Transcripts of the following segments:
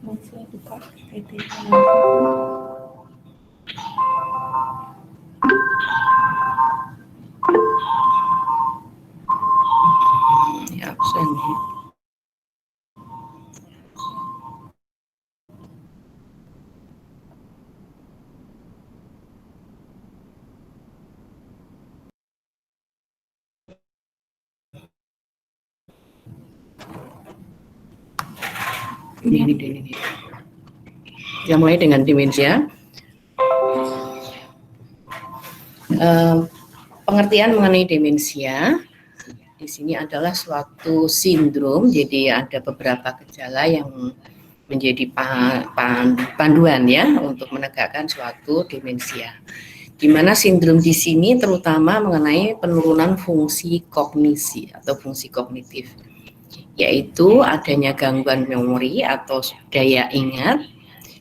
Saya buka PT. Ya, absen. Ini. Kita mulai dengan demensia. Pengertian mengenai demensia di sini adalah suatu sindrom, jadi ada beberapa gejala yang menjadi panduan ya untuk menegakkan suatu demensia. Di mana sindrom di sini terutama mengenai penurunan fungsi kognisi atau fungsi kognitif, yaitu adanya gangguan memori atau daya ingat.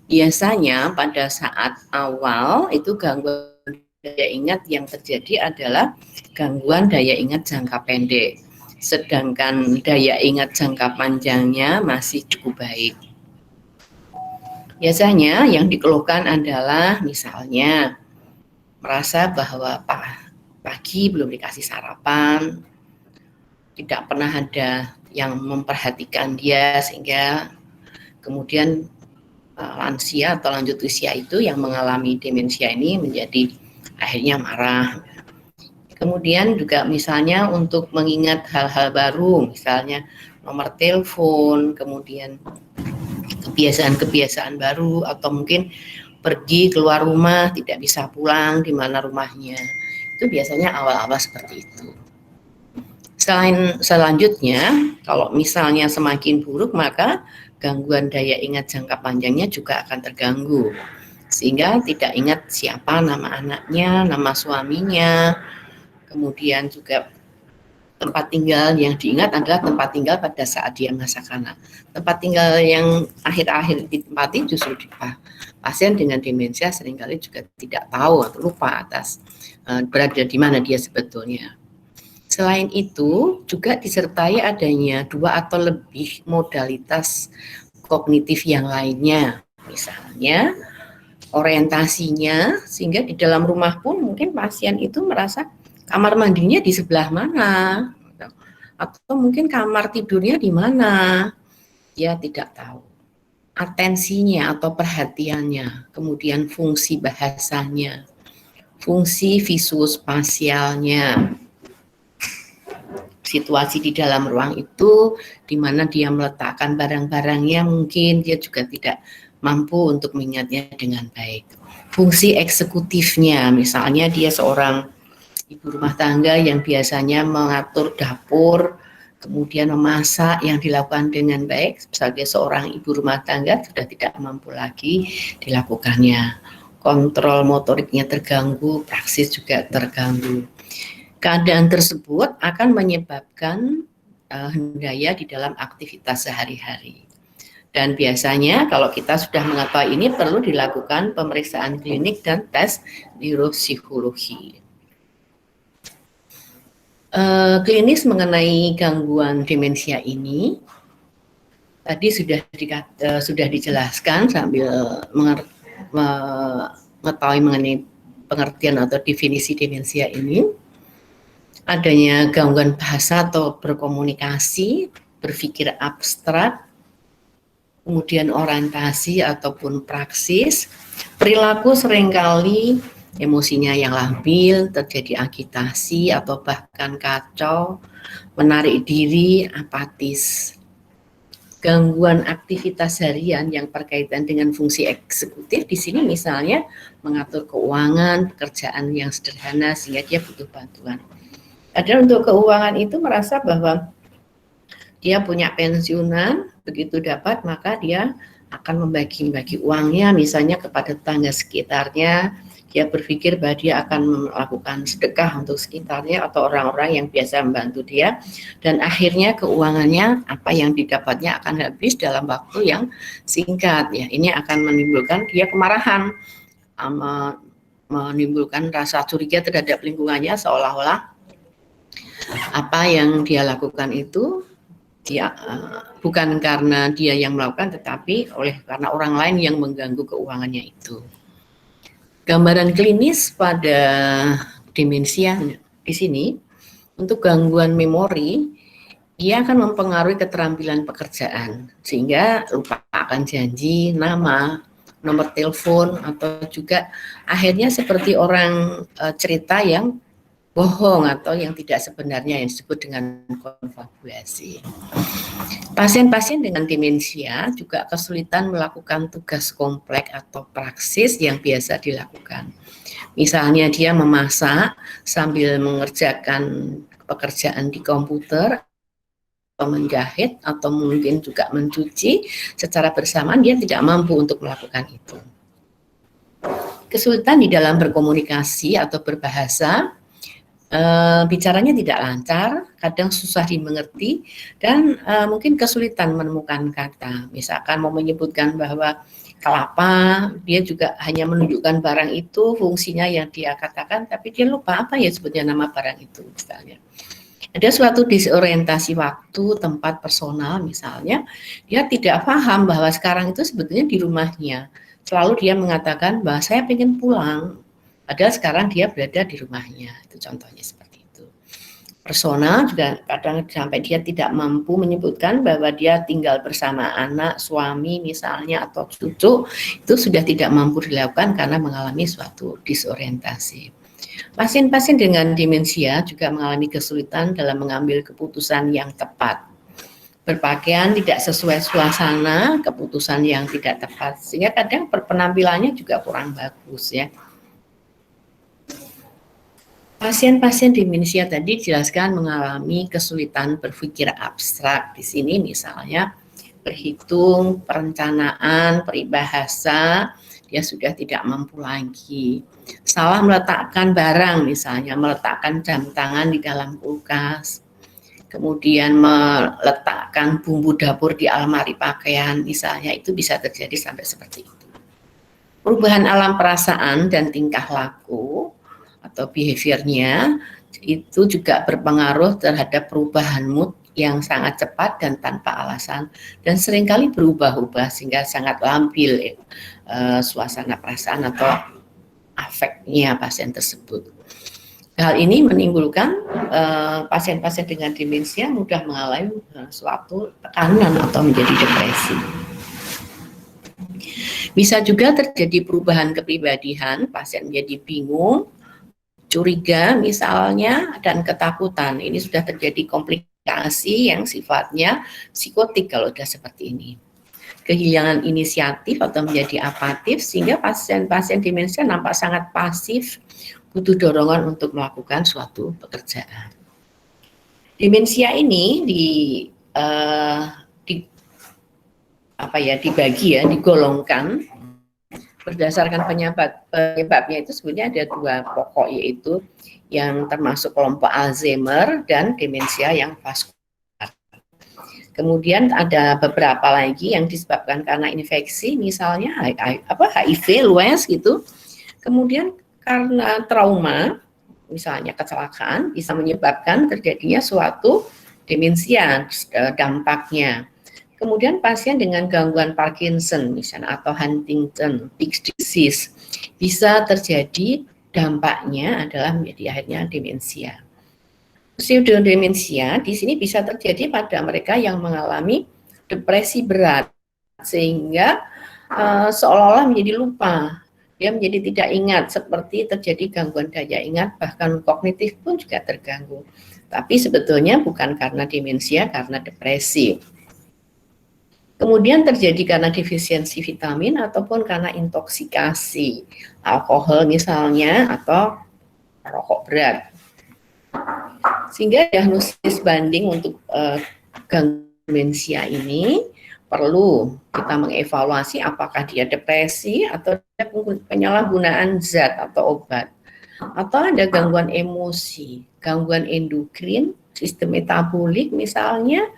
Biasanya pada saat awal itu gangguan daya ingat yang terjadi adalah gangguan daya ingat jangka pendek, sedangkan daya ingat jangka panjangnya masih cukup baik. Biasanya yang dikeluhkan adalah misalnya merasa bahwa pagi belum dikasih sarapan, tidak pernah ada yang memperhatikan dia, sehingga kemudian lansia atau lanjut usia itu yang mengalami demensia ini menjadi akhirnya marah. Kemudian juga misalnya untuk mengingat hal-hal baru, misalnya nomor telepon, kemudian kebiasaan-kebiasaan baru, atau mungkin pergi keluar rumah tidak bisa pulang di mana rumahnya. Itu biasanya awal-awal seperti itu. Selanjutnya, kalau misalnya semakin buruk, maka gangguan daya ingat jangka panjangnya juga akan terganggu, sehingga tidak ingat siapa nama anaknya, nama suaminya, kemudian juga tempat tinggal yang diingat adalah tempat tinggal pada saat dia masa kanak. Tempat tinggal yang akhir-akhir ditempati justru pasien dengan demensia seringkali juga tidak tahu atau lupa atas berada di mana dia sebetulnya. Selain itu, juga disertai adanya 2 atau lebih modalitas kognitif yang lainnya. Misalnya, orientasinya, sehingga di dalam rumah pun mungkin pasien itu merasa kamar mandinya di sebelah mana, atau mungkin kamar tidurnya di mana, dia tidak tahu. Atensinya atau perhatiannya, kemudian fungsi bahasanya, fungsi visuospasialnya, situasi di dalam ruang itu di mana dia meletakkan barang-barangnya, mungkin dia juga tidak mampu untuk mengingatnya dengan baik. Fungsi eksekutifnya, misalnya dia seorang ibu rumah tangga yang biasanya mengatur dapur, kemudian memasak yang dilakukan dengan baik, sebagai seorang ibu rumah tangga sudah tidak mampu lagi dilakukannya. Kontrol motoriknya terganggu, praksis juga terganggu. Keadaan tersebut akan menyebabkan hendaya di dalam aktivitas sehari-hari. Dan biasanya kalau kita sudah mengetahui ini perlu dilakukan pemeriksaan klinik dan tes neuropsikologi. Klinis mengenai gangguan demensia ini tadi sudah dijelaskan sambil mengetahui mengenai pengertian atau definisi demensia ini. Adanya gangguan bahasa atau berkomunikasi, berpikir abstrak, kemudian orientasi ataupun praksis, perilaku seringkali emosinya yang labil, terjadi agitasi atau bahkan kacau, menarik diri, apatis. Gangguan aktivitas harian yang berkaitan dengan fungsi eksekutif di sini misalnya mengatur keuangan, pekerjaan yang sederhana sehingga dia butuh bantuan. Ada untuk keuangan itu merasa bahwa dia punya pensiunan, begitu dapat maka dia akan membagi-bagi uangnya misalnya kepada tetangga sekitarnya. Dia berpikir bahwa dia akan melakukan sedekah untuk sekitarnya atau orang-orang yang biasa membantu dia, dan akhirnya keuangannya apa yang didapatnya akan habis dalam waktu yang singkat. Ya, ini akan menimbulkan dia kemarahan, menimbulkan rasa curiga terhadap lingkungannya, seolah-olah apa yang dia lakukan itu dia bukan karena dia yang melakukan, tetapi karena orang lain yang mengganggu keuangannya itu. Gambaran klinis pada demensia di sini, untuk gangguan memori, dia akan mempengaruhi keterampilan pekerjaan, sehingga lupa akan janji, nama, nomor telepon, atau juga akhirnya seperti orang cerita yang bohong atau yang tidak sebenarnya, yang disebut dengan konfabulasi. Pasien-pasien dengan demensia juga kesulitan melakukan tugas kompleks atau praksis yang biasa dilakukan. Misalnya dia memasak sambil mengerjakan pekerjaan di komputer, atau menjahit, atau mungkin juga mencuci secara bersamaan, dia tidak mampu untuk melakukan itu. Kesulitan di dalam berkomunikasi atau berbahasa, bicaranya tidak lancar, kadang susah dimengerti, dan mungkin kesulitan menemukan kata. Misalkan mau menyebutkan bahwa kelapa, dia juga hanya menunjukkan barang itu, fungsinya yang dia katakan, tapi dia lupa apa ya sebetulnya nama barang itu misalnya. Ada suatu disorientasi waktu, tempat, personal misalnya, dia tidak paham bahwa sekarang itu sebetulnya di rumahnya. Selalu dia mengatakan bahwa saya pengen pulang, padahal sekarang dia berada di rumahnya. Itu contohnya seperti itu. Personal juga kadang sampai dia tidak mampu menyebutkan bahwa dia tinggal bersama anak, suami misalnya, atau cucu, itu sudah tidak mampu dilakukan karena mengalami suatu disorientasi. Pasien-pasien dengan demensia juga mengalami kesulitan dalam mengambil keputusan yang tepat. Berpakaian tidak sesuai suasana, keputusan yang tidak tepat, sehingga kadang penampilannya juga kurang bagus ya. Pasien-pasien demensia tadi dijelaskan mengalami kesulitan berpikir abstrak. Di sini misalnya berhitung, perencanaan, peribahasa, dia sudah tidak mampu lagi. Salah meletakkan barang, misalnya meletakkan jam tangan di dalam kulkas, kemudian meletakkan bumbu dapur di almari pakaian, misalnya, itu bisa terjadi sampai seperti itu. Perubahan alam perasaan dan tingkah laku atau behaviornya itu juga berpengaruh terhadap perubahan mood yang sangat cepat dan tanpa alasan, dan seringkali berubah-ubah sehingga sangat labil suasana perasaan atau afeknya pasien tersebut. Hal ini menimbulkan pasien-pasien dengan demensia mudah mengalami suatu tekanan atau menjadi depresi. Bisa juga terjadi perubahan kepribadian, pasien menjadi bingung, curiga misalnya, dan ketakutan. Ini sudah terjadi komplikasi yang sifatnya psikotik kalau sudah seperti ini. Kehilangan inisiatif atau menjadi apatif, sehingga pasien-pasien demensia nampak sangat pasif, butuh dorongan untuk melakukan suatu pekerjaan. Demensia ini digolongkan berdasarkan penyebabnya itu sebenarnya ada dua pokok, yaitu yang termasuk kelompok Alzheimer dan demensia yang vaskular. Kemudian ada beberapa lagi yang disebabkan karena infeksi, misalnya HIV, lues gitu. Kemudian karena trauma, misalnya kecelakaan, bisa menyebabkan terjadinya suatu demensia dampaknya. Kemudian pasien dengan gangguan Parkinson misalnya atau Huntington disease bisa terjadi, dampaknya adalah menjadi akhirnya demensia. Pseudodemensia di sini bisa terjadi pada mereka yang mengalami depresi berat, sehingga seolah-olah menjadi lupa, dia menjadi tidak ingat, seperti terjadi gangguan daya ingat, bahkan kognitif pun juga terganggu. Tapi sebetulnya bukan karena demensia, karena depresi. Kemudian terjadi karena defisiensi vitamin ataupun karena intoksikasi, alkohol misalnya, atau rokok berat. Sehingga diagnosis banding untuk gangguan demensia ini perlu kita mengevaluasi apakah dia depresi atau penyalahgunaan zat atau obat, atau ada gangguan emosi, gangguan endokrin, sistem metabolik misalnya,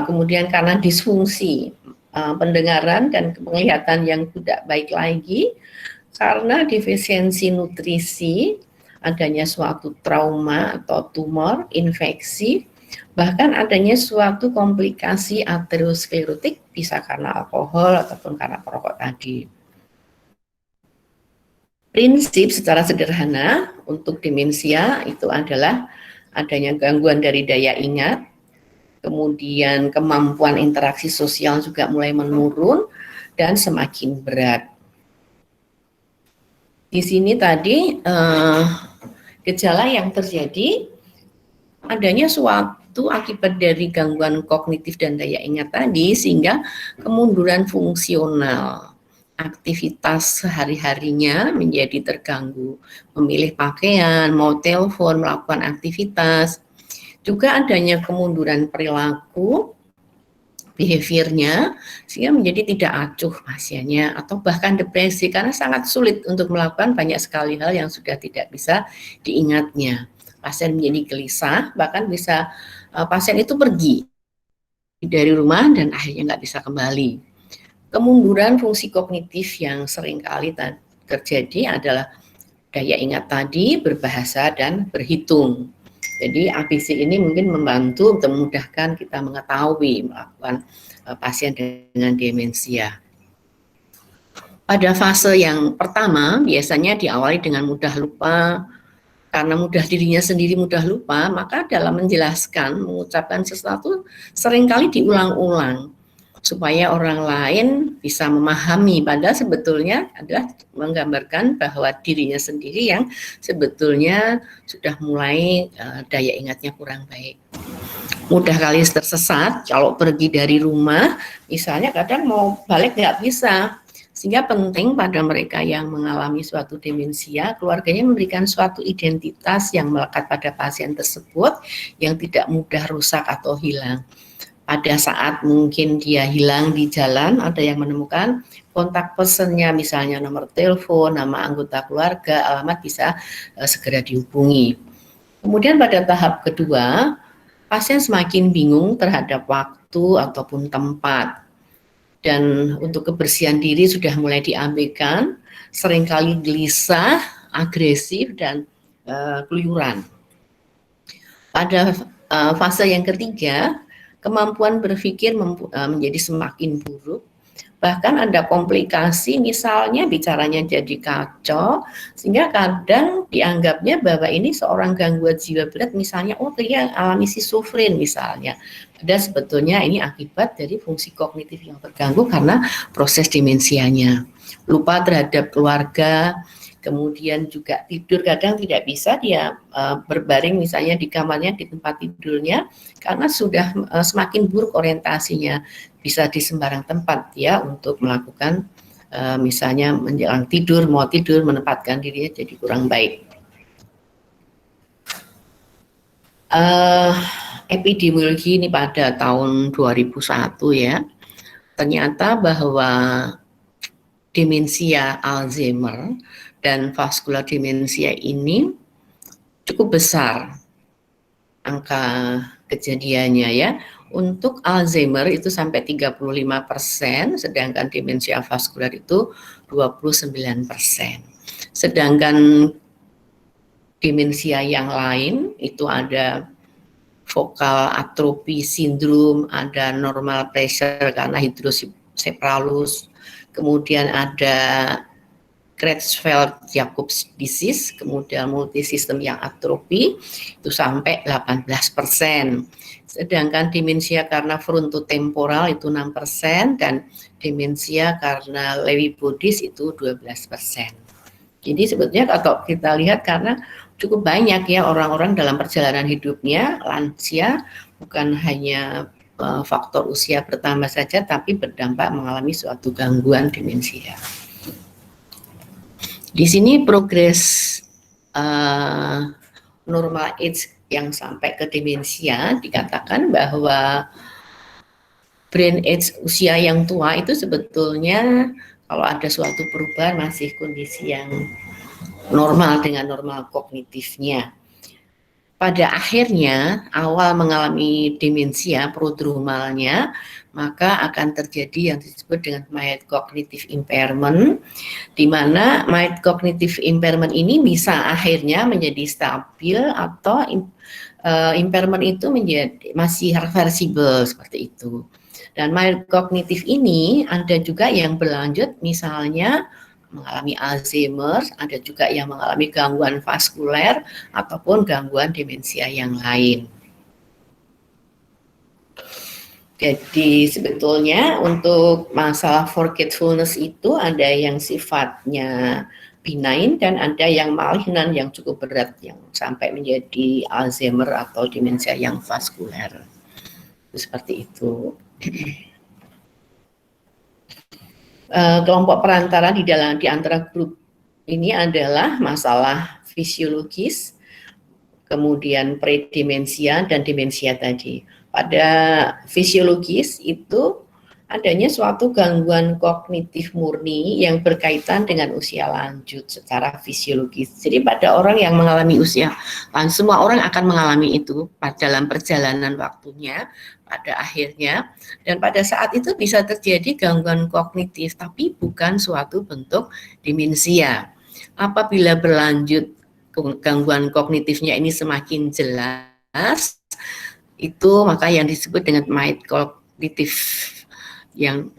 kemudian karena disfungsi pendengaran dan penglihatan yang tidak baik lagi, karena defisiensi nutrisi, adanya suatu trauma atau tumor, infeksi, Bahkan adanya suatu komplikasi aterosklerotik bisa karena alkohol ataupun karena perokok tadi. Prinsip secara sederhana untuk demensia itu adalah adanya gangguan dari daya ingat, kemudian kemampuan interaksi sosial juga mulai menurun dan semakin berat. Di sini tadi gejala yang terjadi adanya suatu akibat dari gangguan kognitif dan daya ingat tadi sehingga kemunduran fungsional aktivitas sehari-harinya menjadi terganggu, memilih pakaian, mau telepon, melakukan aktivitas, juga adanya kemunduran perilaku, behaviornya, sehingga menjadi tidak acuh pasiennya atau bahkan depresi karena sangat sulit untuk melakukan banyak sekali hal yang sudah tidak bisa diingatnya. Pasien menjadi gelisah, bahkan bisa pasien itu pergi dari rumah dan akhirnya nggak bisa kembali. Kemunduran fungsi kognitif yang seringkali terjadi adalah daya ingat tadi, berbahasa, dan berhitung. Jadi ABC ini mungkin membantu untuk memudahkan kita mengetahui melakukan pasien dengan demensia. Pada fase yang pertama biasanya diawali dengan mudah lupa, karena mudah dirinya sendiri mudah lupa, maka dalam menjelaskan, mengucapkan sesuatu seringkali diulang-ulang supaya orang lain bisa memahami, padahal sebetulnya adalah menggambarkan bahwa dirinya sendiri yang sebetulnya sudah mulai daya ingatnya kurang baik. Mudah kali tersesat kalau pergi dari rumah, misalnya kadang mau balik nggak bisa. Sehingga penting pada mereka yang mengalami suatu demensia, keluarganya memberikan suatu identitas yang melekat pada pasien tersebut yang tidak mudah rusak atau hilang. Pada saat mungkin dia hilang di jalan, ada yang menemukan kontak personnya, misalnya nomor telepon, nama anggota keluarga, alamat, bisa segera dihubungi. Kemudian pada tahap kedua, pasien semakin bingung terhadap waktu ataupun tempat. Dan untuk kebersihan diri sudah mulai diabaikan, seringkali gelisah, agresif, dan keluyuran. Pada fase yang ketiga, kemampuan berpikir menjadi semakin buruk, bahkan ada komplikasi, misalnya bicaranya jadi kacau, sehingga kadang dianggapnya bahwa ini seorang gangguan jiwa berat, misalnya dia alami schizofren misalnya. Dan sebetulnya ini akibat dari fungsi kognitif yang terganggu karena proses demensianya. Lupa terhadap keluarga, kemudian juga tidur kadang tidak bisa dia berbaring misalnya di kamarnya, di tempat tidurnya, karena sudah semakin buruk orientasinya, bisa di sembarang tempat ya untuk melakukan misalnya menjelang tidur, mau tidur, menempatkan dirinya jadi kurang baik. Epidemiologi ini pada tahun 2001 ya, ternyata bahwa demensia Alzheimer dan vaskular demensia ini cukup besar angka kejadiannya ya. Untuk Alzheimer itu sampai 35%, sedangkan demensia vaskular itu 29%. Sedangkan demensia yang lain itu ada vokal atrofi sindrom, ada normal pressure karena hidrocephalus, kemudian ada Creutzfeldt-Jakobs disease, kemudian multisistem yang atrofi itu sampai 18%. Sedangkan demensia karena frontotemporal itu 6% dan demensia karena Lewy bodies itu 12%. Jadi sebetulnya kalau kita lihat karena cukup banyak ya orang-orang dalam perjalanan hidupnya lansia, bukan hanya faktor usia bertambah saja, tapi berdampak mengalami suatu gangguan demensia. Di sini progres normal age yang sampai ke demensia dikatakan bahwa brain age usia yang tua itu sebetulnya kalau ada suatu perubahan masih kondisi yang normal dengan normal kognitifnya. Pada akhirnya awal mengalami demensia prodromalnya, maka akan terjadi yang disebut dengan mild cognitive impairment, di mana mild cognitive impairment ini bisa akhirnya menjadi stabil atau impairment itu menjadi masih reversible seperti itu. Dan mild kognitif ini ada juga yang berlanjut, misalnya mengalami Alzheimer, ada juga yang mengalami gangguan vaskuler ataupun gangguan demensia yang lain. Jadi sebetulnya untuk masalah forgetfulness itu ada yang sifatnya benign dan ada yang malignan yang cukup berat yang sampai menjadi Alzheimer atau demensia yang vaskuler. Seperti itu. Kelompok perantara di antara grup ini adalah masalah fisiologis, kemudian predemensia dan demensia tadi. Pada fisiologis itu adanya suatu gangguan kognitif murni yang berkaitan dengan usia lanjut secara fisiologis. Jadi pada orang yang mengalami usia lanjut, semua orang akan mengalami itu dalam perjalanan waktunya, pada akhirnya, dan pada saat itu bisa terjadi gangguan kognitif, tapi bukan suatu bentuk demensia. Apabila berlanjut gangguan kognitifnya ini semakin jelas, itu maka yang disebut dengan mild kognitif yang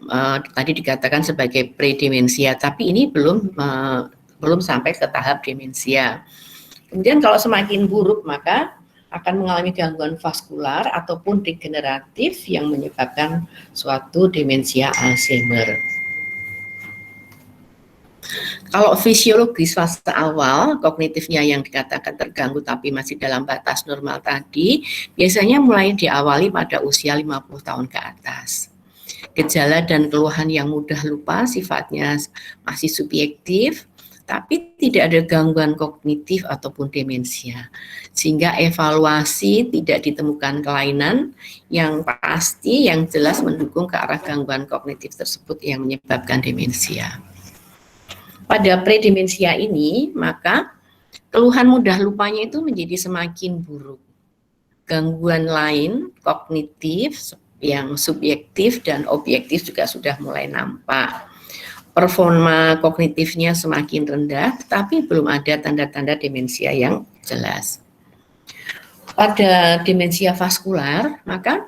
tadi dikatakan sebagai predemensia, tapi ini belum sampai ke tahap demensia. Kemudian kalau semakin buruk maka akan mengalami gangguan vaskular ataupun degeneratif yang menyebabkan suatu demensia Alzheimer. Kalau fisiologis fase awal, kognitifnya yang dikatakan terganggu tapi masih dalam batas normal tadi, biasanya mulai diawali pada usia 50 tahun ke atas. Gejala dan keluhan yang mudah lupa sifatnya masih subjektif, tapi tidak ada gangguan kognitif ataupun demensia. Sehingga evaluasi tidak ditemukan kelainan yang pasti, yang jelas mendukung ke arah gangguan kognitif tersebut yang menyebabkan demensia. Pada predemensia ini, maka keluhan mudah lupanya itu menjadi semakin buruk. Gangguan lain kognitif yang subjektif dan objektif juga sudah mulai nampak. Performa kognitifnya semakin rendah, tapi belum ada tanda-tanda demensia yang jelas. Pada demensia vaskular, maka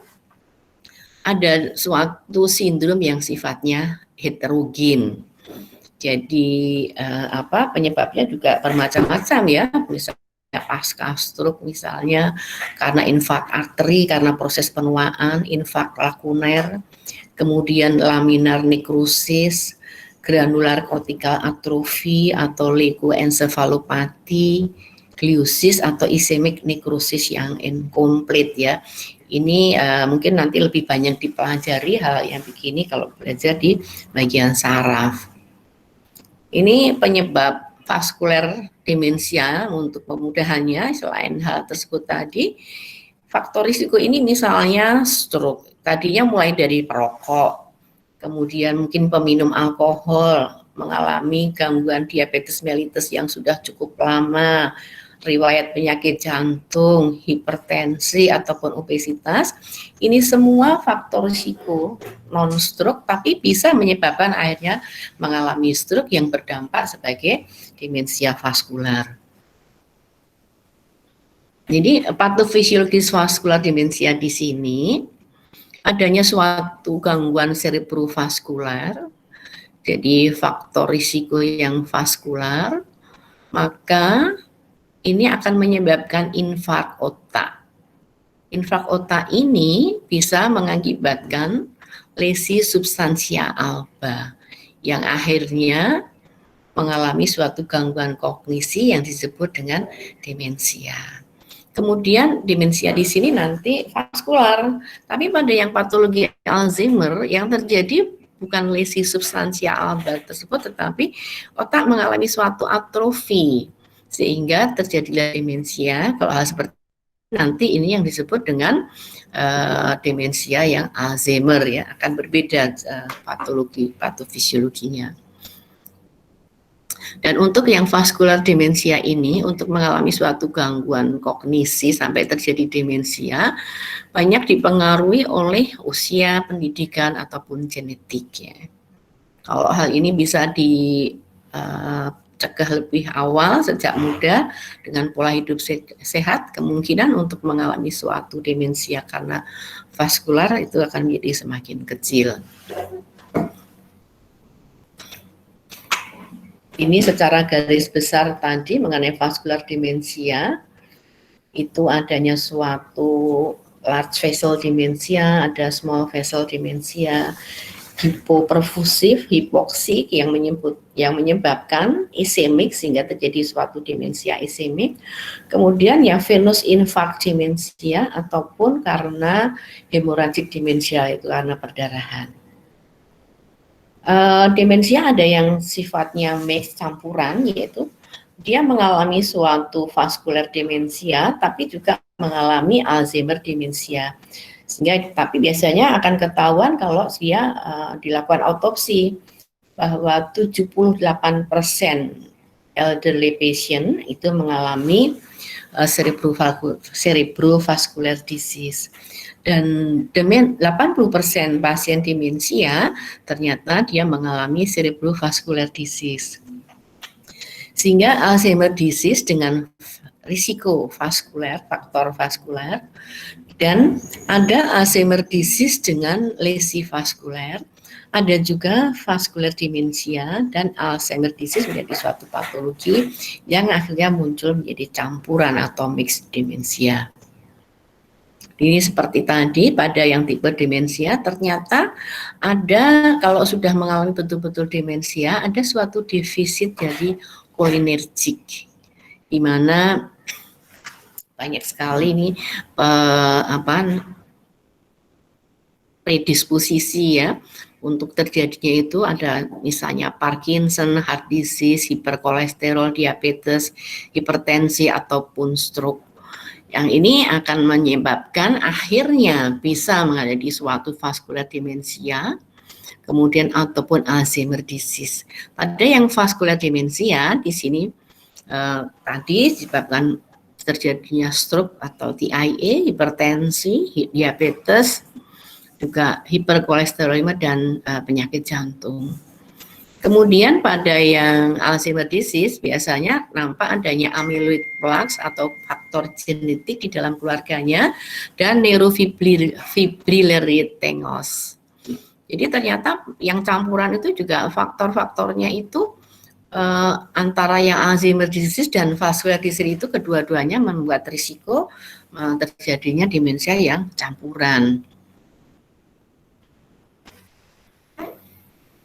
ada suatu sindrom yang sifatnya heterogen. Jadi penyebabnya juga bermacam-macam ya, misalnya pasca stroke misalnya karena infark arteri, karena proses penuaan, infark lakuner, kemudian laminar nekrosis, granular cortical atrophy atau leukoencephalopati, gliosis atau ischemic necrosis yang incomplete ya. Ini mungkin nanti lebih banyak dipelajari hal yang begini kalau belajar di bagian saraf. Ini penyebab vaskuler demensia. Untuk pemudahannya, selain hal tersebut tadi, faktor risiko ini misalnya stroke, tadinya mulai dari perokok, kemudian mungkin peminum alkohol, mengalami gangguan diabetes mellitus yang sudah cukup lama, riwayat penyakit jantung, hipertensi, ataupun obesitas. Ini semua faktor risiko non-stroke, tapi bisa menyebabkan akhirnya mengalami stroke yang berdampak sebagai demensia vaskular. Jadi patofisiologis vaskular demensia di sini adanya suatu gangguan cerebrovaskular, jadi faktor risiko yang vaskular, maka ini akan menyebabkan infark otak. Infark otak ini bisa mengakibatkan lesi substansia alba yang akhirnya mengalami suatu gangguan kognisi yang disebut dengan demensia. Kemudian demensia di sini nanti vaskular, tapi pada yang patologi Alzheimer yang terjadi bukan lesi substansia alba tersebut, tetapi otak mengalami suatu atrofi sehingga terjadilah demensia. Kalau hal seperti nanti ini yang disebut dengan demensia yang Alzheimer ya, akan berbeda patofisiologinya. Dan untuk yang vaskular demensia ini, untuk mengalami suatu gangguan kognisi sampai terjadi demensia, banyak dipengaruhi oleh usia, pendidikan, ataupun genetik ya. Kalau hal ini bisa cegah lebih awal sejak muda dengan pola hidup sehat, kemungkinan untuk mengalami suatu demensia karena vaskular itu akan menjadi semakin kecil. Ini secara garis besar tadi mengenai vaskular demensia, itu adanya suatu large vessel demensia, ada small vessel demensia, hipoperfusif, hipoksik yang menyebabkan ischemic sehingga terjadi suatu demensia ischemic. Kemudian ya venous infarct demensia ataupun karena hemorrhagic demensia, itu karena perdarahan. Demensia ada yang sifatnya mix campuran, yaitu dia mengalami suatu vaskular demensia tapi juga mengalami Alzheimer demensia. Sehingga tapi biasanya akan ketahuan kalau dia dilakukan autopsi bahwa 78% elderly patient itu mengalami cerebrovascular disease. Dan 80% pasien demensia ternyata dia mengalami cerebrovascular disease. Sehingga Alzheimer disease dengan risiko vaskuler, faktor vaskuler, dan ada Alzheimer disease dengan lesi vaskuler, ada juga vaskular demensia, dan Alzheimer disease menjadi suatu patologi yang akhirnya muncul menjadi campuran atau mixed demensia. Ini seperti tadi pada yang tipe demensia ternyata ada, kalau sudah mengalami betul-betul demensia, ada suatu defisit dari kolinergik, di mana banyak sekali nih predisposisi ya untuk terjadinya itu, ada misalnya Parkinson, heart disease, hiperkolesterol, diabetes, hipertensi ataupun stroke. Yang ini akan menyebabkan akhirnya bisa menjadi suatu vaskular demensia, kemudian ataupun Alzheimer disease. Pada yang vaskular demensia di sini tadi disebabkan terjadinya stroke atau TIA, hipertensi, diabetes, juga hiperkolesterolemia dan penyakit jantung. Kemudian pada yang Alzheimer disease biasanya nampak adanya amyloid plaques atau faktor genetik di dalam keluarganya dan neurofibrillary tangles. Jadi ternyata yang campuran itu juga faktor-faktornya itu antara yang Alzheimer disease dan vascular disease itu kedua-duanya membuat risiko terjadinya demensia yang campuran.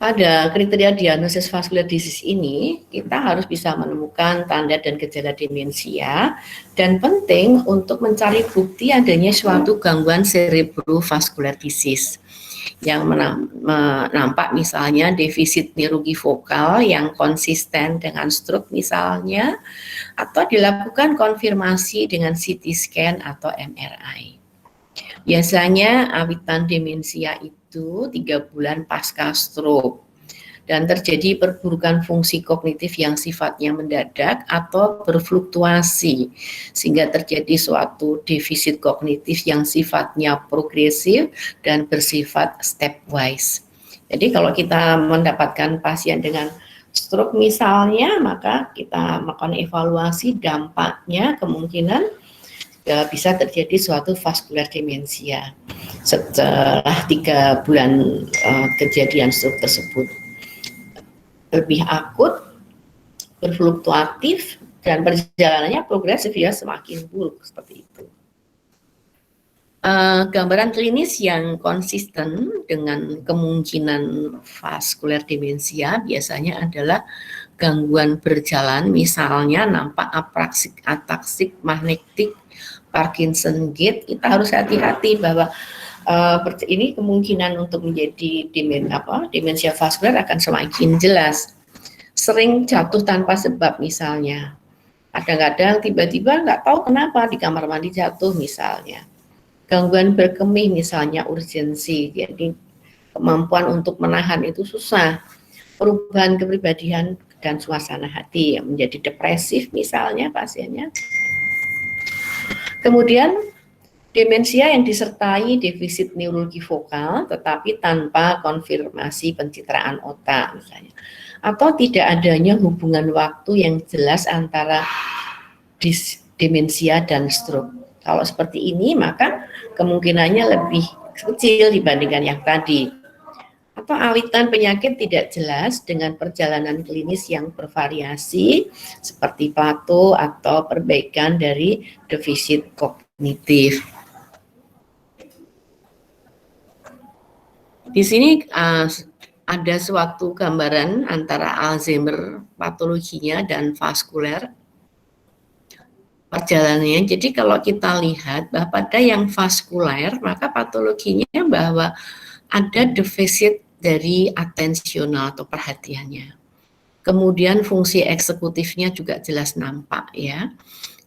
Pada kriteria diagnosis vascular disease ini, kita harus bisa menemukan tanda dan gejala demensia, dan penting untuk mencari bukti adanya suatu gangguan cerebrovascular disease yang nampak misalnya defisit neurologi vokal yang konsisten dengan stroke misalnya, atau dilakukan konfirmasi dengan CT scan atau MRI. Biasanya awitan demensia itu 3 bulan pasca stroke dan terjadi perburukan fungsi kognitif yang sifatnya mendadak atau berfluktuasi sehingga terjadi suatu defisit kognitif yang sifatnya progresif dan bersifat stepwise. Jadi kalau kita mendapatkan pasien dengan stroke misalnya, maka kita melakukan evaluasi dampaknya, kemungkinan bisa terjadi suatu vaskular demensia setelah 3 bulan kejadian stroke tersebut. Lebih akut, berfluktuatif, dan perjalanannya progresif ya semakin buruk seperti itu. Gambaran klinis yang konsisten dengan kemungkinan vaskular demensia biasanya adalah gangguan berjalan, misalnya nampak apraksik, ataksik, magnetik, Parkinson gait. Kita harus hati-hati bahwa ini kemungkinan untuk menjadi demensia vaskular akan semakin jelas. Sering jatuh tanpa sebab misalnya. Kadang-kadang tiba-tiba nggak tahu kenapa di kamar mandi jatuh misalnya. Gangguan berkemih misalnya urgensi, jadi kemampuan untuk menahan itu susah. Perubahan kepribadian dan suasana hati yang menjadi depresif misalnya pasiennya. Kemudian Demensia yang disertai defisit neurologi vokal tetapi tanpa konfirmasi pencitraan otak misalnya. Atau tidak adanya hubungan waktu yang jelas antara demensia dan stroke. Kalau seperti ini maka kemungkinannya lebih kecil dibandingkan yang tadi. Atau awitan penyakit tidak jelas dengan perjalanan klinis yang bervariasi seperti plato atau perbaikan dari defisit kognitif. Di sini ada suatu gambaran antara Alzheimer patologinya dan vaskuler perjalanannya. Jadi kalau kita lihat bahwa pada yang vaskuler maka patologinya bahwa ada defisit dari atensional atau perhatiannya. Kemudian fungsi eksekutifnya juga jelas nampak ya.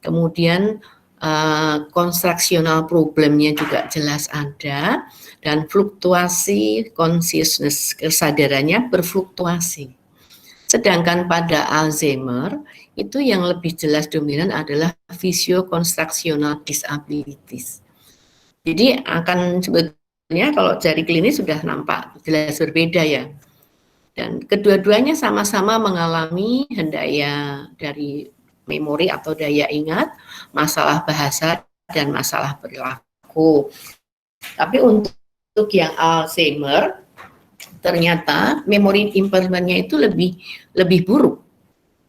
Kemudian konstruksional problemnya juga jelas ada dan fluktuasi consciousness kesadarannya berfluktuasi. Sedangkan pada Alzheimer itu yang lebih jelas dominan adalah visio-konstruksional disabilities. Jadi akan sebetulnya kalau dari klinis sudah nampak jelas berbeda ya. Dan kedua-duanya sama-sama mengalami hendaya dari memori atau daya ingat, masalah bahasa dan masalah perilaku. Tapi untuk yang Alzheimer ternyata memori impairment-nya itu lebih buruk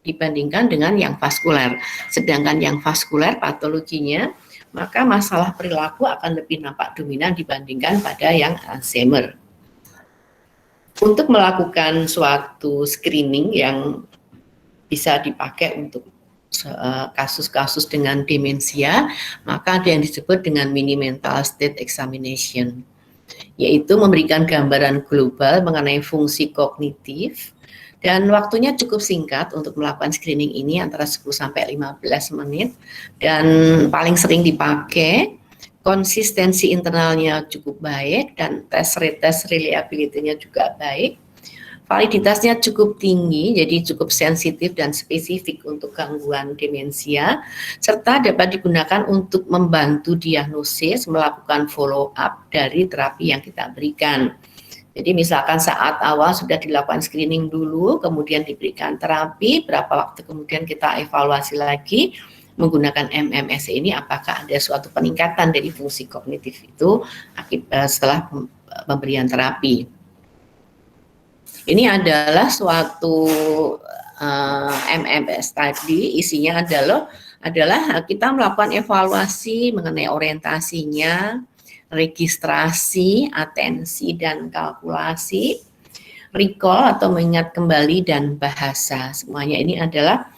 dibandingkan dengan yang vaskuler. Sedangkan yang vaskuler patologinya maka masalah perilaku akan lebih nampak dominan dibandingkan pada yang Alzheimer. Untuk melakukan suatu screening yang bisa dipakai untuk kasus-kasus dengan demensia, maka ada yang disebut dengan mini mental state examination, yaitu memberikan gambaran global mengenai fungsi kognitif dan waktunya cukup singkat untuk melakukan screening ini antara 10 sampai 15 menit dan paling sering dipakai. Konsistensi internalnya cukup baik dan tes reliability-nya juga baik. Validitasnya cukup tinggi, jadi cukup sensitif dan spesifik untuk gangguan demensia, serta dapat digunakan untuk membantu diagnosis, melakukan follow up dari terapi yang kita berikan. Jadi misalkan saat awal sudah dilakukan screening dulu, kemudian diberikan terapi, berapa waktu kemudian kita evaluasi lagi, menggunakan MMSE ini apakah ada suatu peningkatan dari fungsi kognitif itu setelah pemberian terapi. Ini adalah suatu MMS tadi, isinya adalah kita melakukan evaluasi mengenai orientasinya, registrasi, atensi dan kalkulasi, recall atau mengingat kembali dan bahasa. Semuanya ini adalah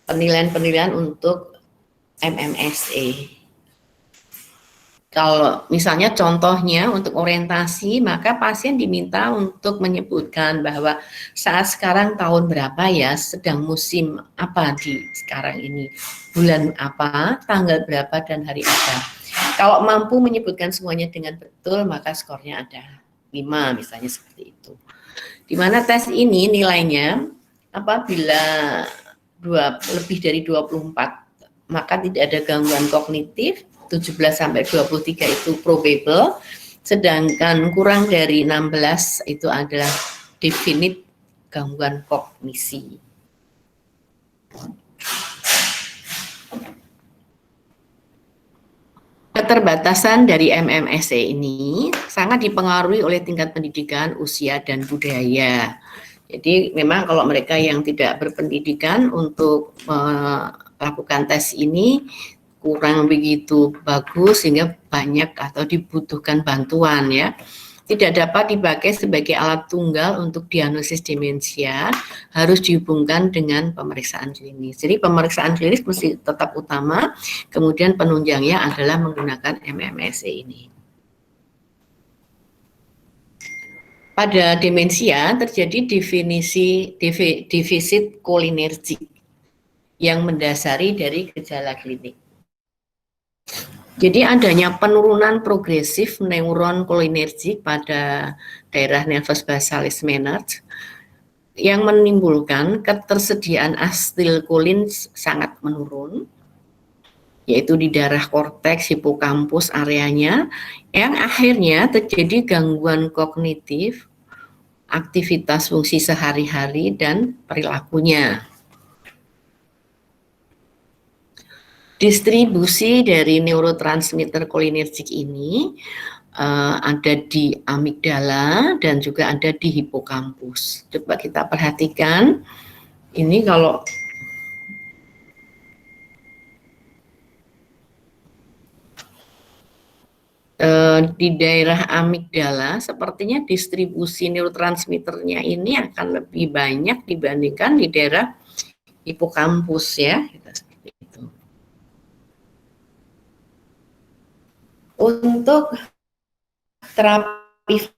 penilaian-penilaian untuk MMSE. Kalau misalnya contohnya untuk orientasi, maka pasien diminta untuk menyebutkan bahwa saat sekarang tahun berapa ya, sedang musim apa di sekarang ini, bulan apa, tanggal berapa, dan hari apa. Kalau mampu menyebutkan semuanya dengan betul, maka skornya ada 5 misalnya seperti itu. Di mana tes ini nilainya apabila lebih dari 24, maka tidak ada gangguan kognitif. 17 sampai 23 itu probable, sedangkan kurang dari 16 itu adalah definite gangguan kognisi. Keterbatasan dari MMSE ini sangat dipengaruhi oleh tingkat pendidikan, usia, dan budaya. Jadi memang kalau mereka yang tidak berpendidikan untuk melakukan tes ini kurang begitu bagus sehingga banyak atau dibutuhkan bantuan ya. Tidak dapat dipakai sebagai alat tunggal untuk diagnosis demensia, harus dihubungkan dengan pemeriksaan klinis. Jadi pemeriksaan klinis mesti tetap utama, kemudian penunjangnya adalah menggunakan MMSE ini. Pada demensia terjadi defisit kolinergik yang mendasari dari gejala klinik. Jadi adanya penurunan progresif neuron kolinergik pada daerah nervus basalis minor yang menimbulkan ketersediaan asetilkolin sangat menurun, yaitu di daerah korteks hipokampus areanya, yang akhirnya terjadi gangguan kognitif, aktivitas fungsi sehari-hari, dan perilakunya. Distribusi dari neurotransmitter kolinergik ini ada di amigdala dan juga ada di hipokampus. Coba kita perhatikan, ini kalau di daerah amigdala sepertinya distribusi neurotransmitternya ini akan lebih banyak dibandingkan di daerah hipokampus ya. Seperti itu. Untuk terapi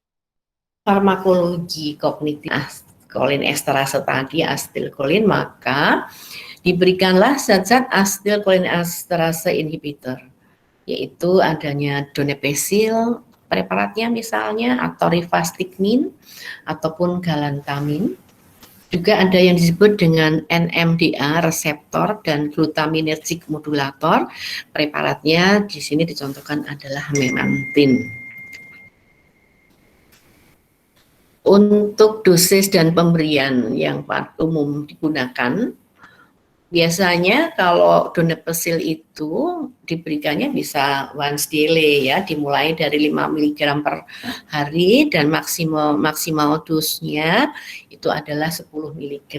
farmakologi kognitif kolinesterase tadi, asetilkolin, maka diberikanlah zat-zat asetilkolinesterase inhibitor, yaitu adanya donepezil preparatnya misalnya, atau rivastigmine ataupun galantamin. Juga ada yang disebut dengan NMDA reseptor dan glutaminergic modulator. Preparatnya di sini dicontohkan adalah memantine. Untuk dosis dan pemberian yang umum digunakan, biasanya kalau donepezil itu diberikannya bisa once daily ya, dimulai dari 5 mg per hari dan maksimal dosnya itu adalah 10 mg.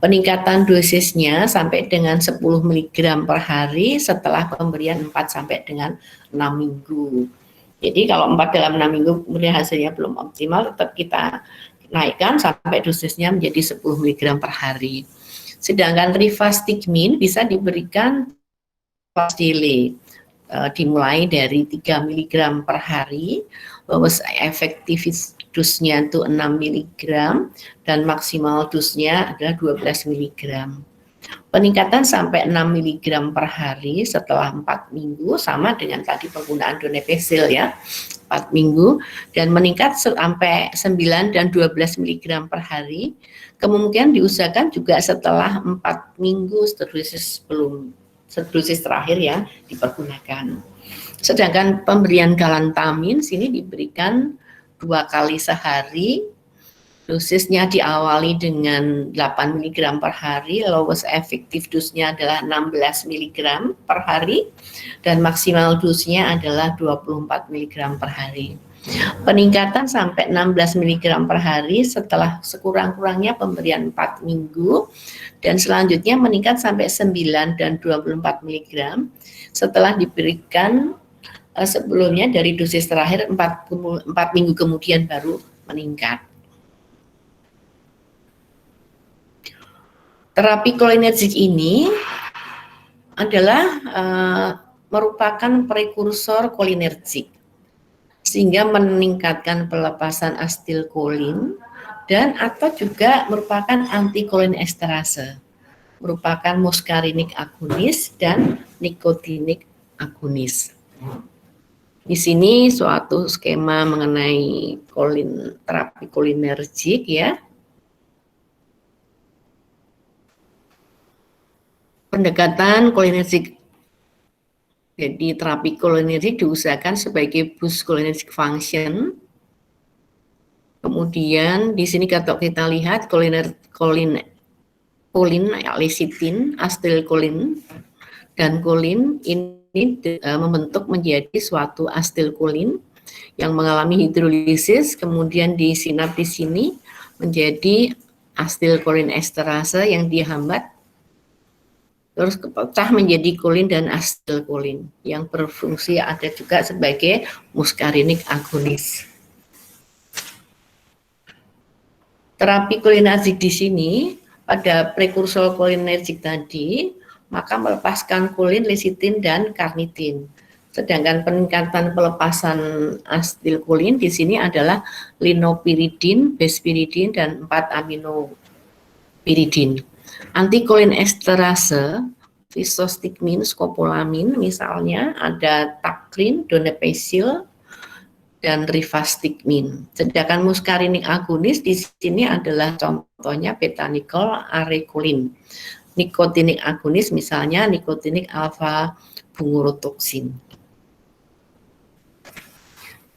Peningkatan dosisnya sampai dengan 10 mg per hari setelah pemberian 4 sampai dengan 6 minggu. Jadi kalau 4 dalam 6 minggu kemudian hasilnya belum optimal, tetap kita naikkan sampai dosisnya menjadi 10 mg per hari. Sedangkan rivastigmine bisa diberikan once daily, dimulai dari 3 mg per hari, bahwa efektif dosnya itu 6 mg dan maksimal dosnya adalah 12 mg. Peningkatan sampai 6 mg per hari setelah 4 minggu sama dengan tadi penggunaan donepezil ya, 4 minggu, dan meningkat sampai 9 dan 12 mg per hari. Kemungkinan diusahakan juga setelah 4 minggu dosis terakhir ya dipergunakan. Sedangkan pemberian galantamin sini diberikan 2 kali sehari. Dosisnya diawali dengan 8 mg per hari, lowest effective dosnya adalah 16 mg per hari, dan maksimal dosnya adalah 24 mg per hari. Peningkatan sampai 16 mg per hari setelah sekurang-kurangnya pemberian 4 minggu, dan selanjutnya meningkat sampai 9 dan 24 mg setelah diberikan sebelumnya dari dosis terakhir 4 minggu kemudian baru meningkat. Terapi kolinergik ini adalah merupakan prekursor kolinergik, sehingga meningkatkan pelepasan asetilkolin dan atau juga merupakan antikolinesterase, merupakan muskarinik agonis dan nikotinik agonis. Di sini suatu skema mengenai terapi kolinergik ya. Pendekatan kolinergik, jadi terapi kolinergik diusahakan sebagai boost cholinergic function. Kemudian di sini kalau kita lihat kolin, lecitin, asetilkolin, dan kolin ini membentuk menjadi suatu asetilkolin yang mengalami hidrolisis, kemudian disinap di sini menjadi asetilkolinesterase yang dihambat, terus kepecah menjadi kolin dan asetilkolin yang berfungsi ada juga sebagai muskarinik agonis. Terapi kolinergik di sini pada prekursor kolinergik tadi maka melepaskan kolin, lecitin, dan karnitin. Sedangkan peningkatan pelepasan asetilkolin di sini adalah linopiridin, bespiridin, dan 4-aminopiridin. Antikolinesterase, visostigmin, skopolamin, misalnya ada takrin, donepezil, dan rivastigmin. Sedangkan muskarinik agonis di sini adalah contohnya beta-nikol, arekolin. nikotinik agonis, misalnya nikotinik alfa bungurotoksin.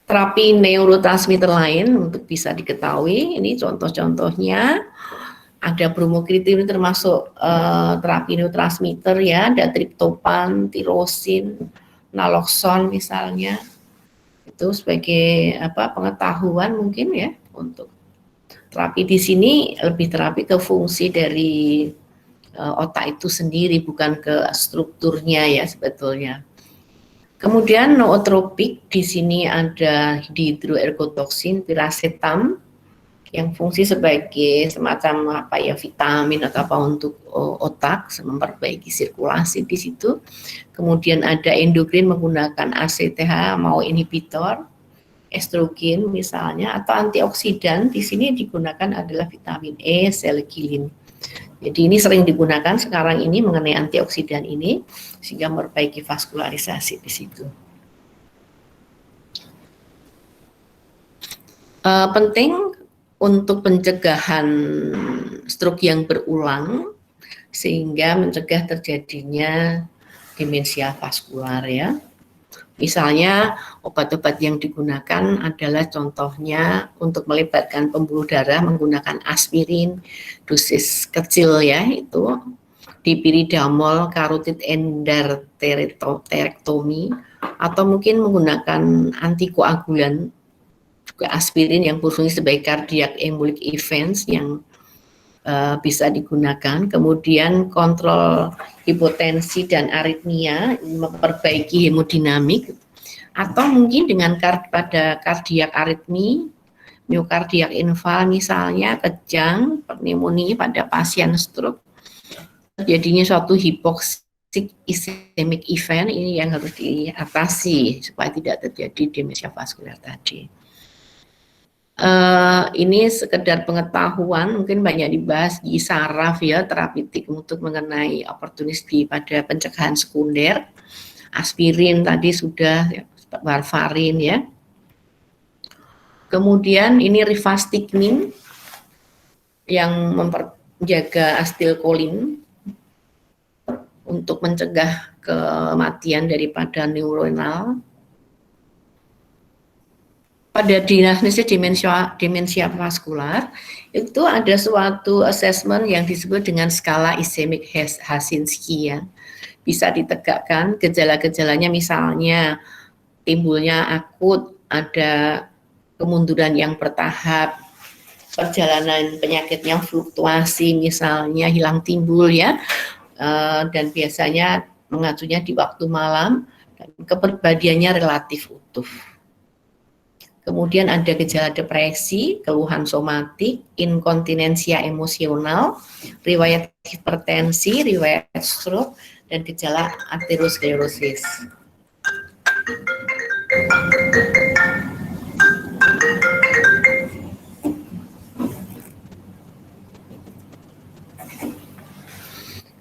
Terapi neurotransmitter lain untuk bisa diketahui, ini contoh-contohnya ada bromokriptin, termasuk terapi neurotransmitter ya, ada triptopan, tirosin, naloxon misalnya. Itu sebagai pengetahuan mungkin ya untuk terapi di sini, lebih terapi ke fungsi dari otak itu sendiri, bukan ke strukturnya ya sebetulnya. Kemudian nootropik, di sini ada dihidroergotoksin, piracetam, yang fungsi sebagai semacam vitamin atau apa untuk otak, memperbaiki sirkulasi di situ. Kemudian ada endokrin menggunakan ACTH mau inhibitor, estrogen misalnya, atau antioksidan. Di sini digunakan adalah vitamin E, sel-gilin. Jadi ini sering digunakan sekarang ini mengenai antioksidan ini, sehingga memperbaiki vaskularisasi di situ. Penting untuk pencegahan stroke yang berulang, sehingga mencegah terjadinya demensia vaskular ya. Misalnya obat-obat yang digunakan adalah contohnya untuk melebarkan pembuluh darah menggunakan aspirin, dosis kecil ya, itu dipiridamol, karotid endarterektomi, atau mungkin menggunakan antikoagulan, juga aspirin yang berfungsi sebagai cardiac embolic events yang bisa digunakan. Kemudian kontrol hipotensi dan aritmia, memperbaiki hemodinamik, atau mungkin dengan pada kardiak aritmi, miokardiak infal misalnya, kejang, pneumonia pada pasien stroke, terjadinya suatu hipoksik ischemic event, ini yang harus diatasi supaya tidak terjadi demensia vaskular tadi. Ini sekedar pengetahuan, mungkin banyak dibahas di saraf ya, terapeutik untuk mengenai opportunity pada pencegahan sekunder. Aspirin tadi sudah, ya, warfarin ya. Kemudian ini rifastigmin yang menjaga asetilkolin untuk mencegah kematian daripada neuronal. Pada diagnosis demensia vaskular itu ada suatu assessment yang disebut dengan skala ischemic Hasinski ya. Bisa ditegakkan gejala-gejalanya, misalnya timbulnya akut, ada kemunduran yang bertahap, perjalanan penyakitnya fluktuasi, misalnya hilang timbul ya, dan biasanya mengacunya di waktu malam, dan kepribadiannya relatif utuh. Kemudian ada gejala depresi, keluhan somatik, inkontinensia emosional, riwayat hipertensi, riwayat stroke, dan gejala aterosklerosis.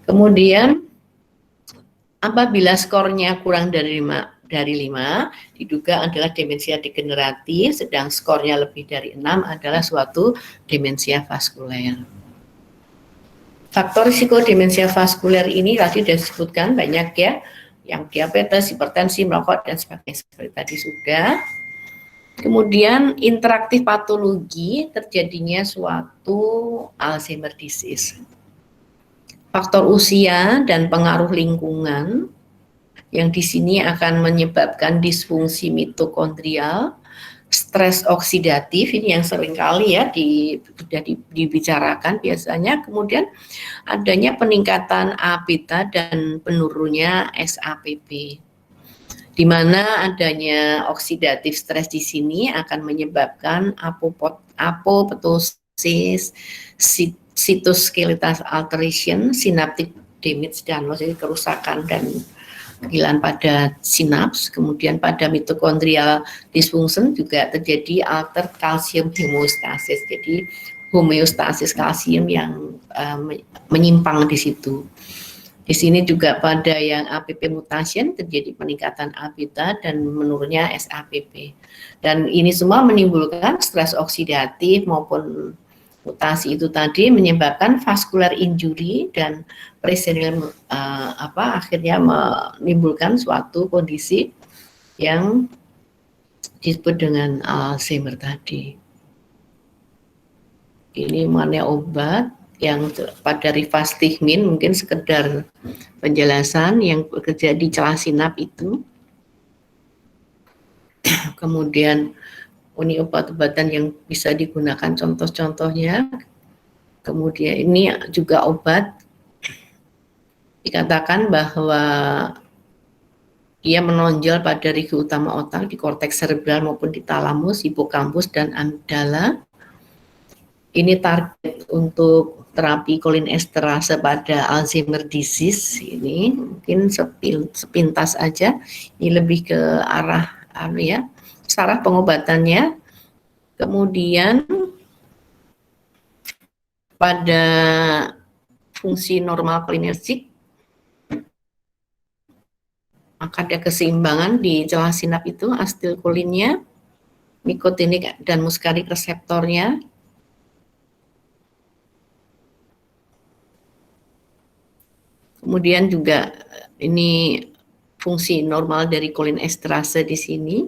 Kemudian apabila skornya kurang dari 5, diduga adalah demensia degeneratif, sedang skornya lebih dari 6 adalah suatu demensia vaskuler. Faktor risiko demensia vaskuler ini tadi sudah disebutkan banyak ya, yang diabetes, hipertensi, merokok, dan sebagainya, seperti tadi sudah. Kemudian interaktif patologi, terjadinya suatu Alzheimer disease. Faktor usia dan pengaruh lingkungan, yang di sini akan menyebabkan disfungsi mitokondrial, stres oksidatif, ini yang sering kali ya sudah dibicarakan biasanya. Kemudian adanya peningkatan A-beta dan penurunnya SAPP, di mana adanya oksidatif stres di sini akan menyebabkan apoptosis, cytoskeletal alteration, synaptic damage, dan maksudnya kerusakan dan kehilangan pada sinaps. Kemudian pada mitokondrial dysfunction juga terjadi altered calcium homeostasis, jadi homeostasis kalsium yang menyimpang di situ. Di sini juga pada yang APP mutation terjadi peningkatan A-beta dan menurunnya SAPP. Dan ini semua menimbulkan stres oksidatif maupun Mutasi itu tadi menyebabkan vascular injury dan presenil akhirnya menimbulkan suatu kondisi yang disebut dengan Alzheimer tadi. Ini mana obat yang pada rivastigmin, mungkin sekedar penjelasan yang bekerja di celah sinap itu. Kemudian ini obat-obatan yang bisa digunakan contoh-contohnya. Kemudian ini juga obat dikatakan bahwa ia menonjol pada regi utama otak di korteks cerebral maupun di talamus, hipokampus, dan amigdala. Ini target untuk terapi kolinesterase pada Alzheimer disease. Ini mungkin sepintas aja. Ini lebih ke arah saraf pengobatannya. Kemudian pada fungsi normal kolinergik, maka ada keseimbangan di celah sinap itu, asetilkolinnya, nikotinik dan muskarik reseptornya. Kemudian juga ini fungsi normal dari kolinesterase di sini.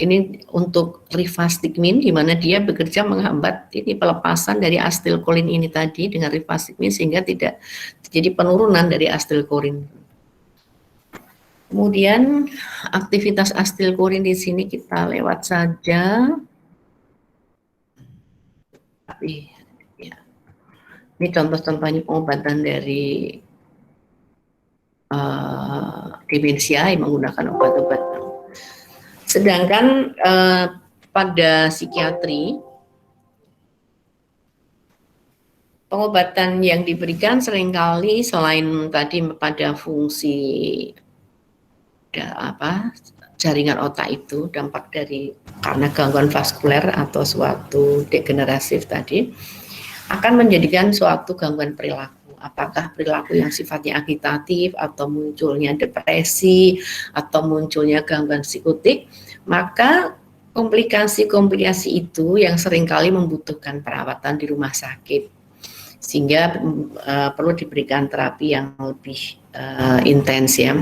Ini untuk rivastigmin, di mana dia bekerja menghambat ini pelepasan dari asetilkolin ini tadi dengan rivastigmin sehingga tidak terjadi penurunan dari asetilkolin. Kemudian aktivitas asetilkolin di sini kita lewat saja. Tapi ya, ini contoh-contohnya pengobatan dari demensia yang menggunakan obat-obat. Sedangkan pada psikiatri, pengobatan yang diberikan seringkali selain tadi pada fungsi jaringan otak itu, dampak dari karena gangguan vaskuler atau suatu degeneratif tadi, akan menjadikan suatu gangguan perilaku. Apakah perilaku yang sifatnya agitatif atau munculnya depresi atau munculnya gangguan psikotik, maka komplikasi-komplikasi itu yang seringkali membutuhkan perawatan di rumah sakit, sehingga perlu diberikan terapi yang lebih intens ya.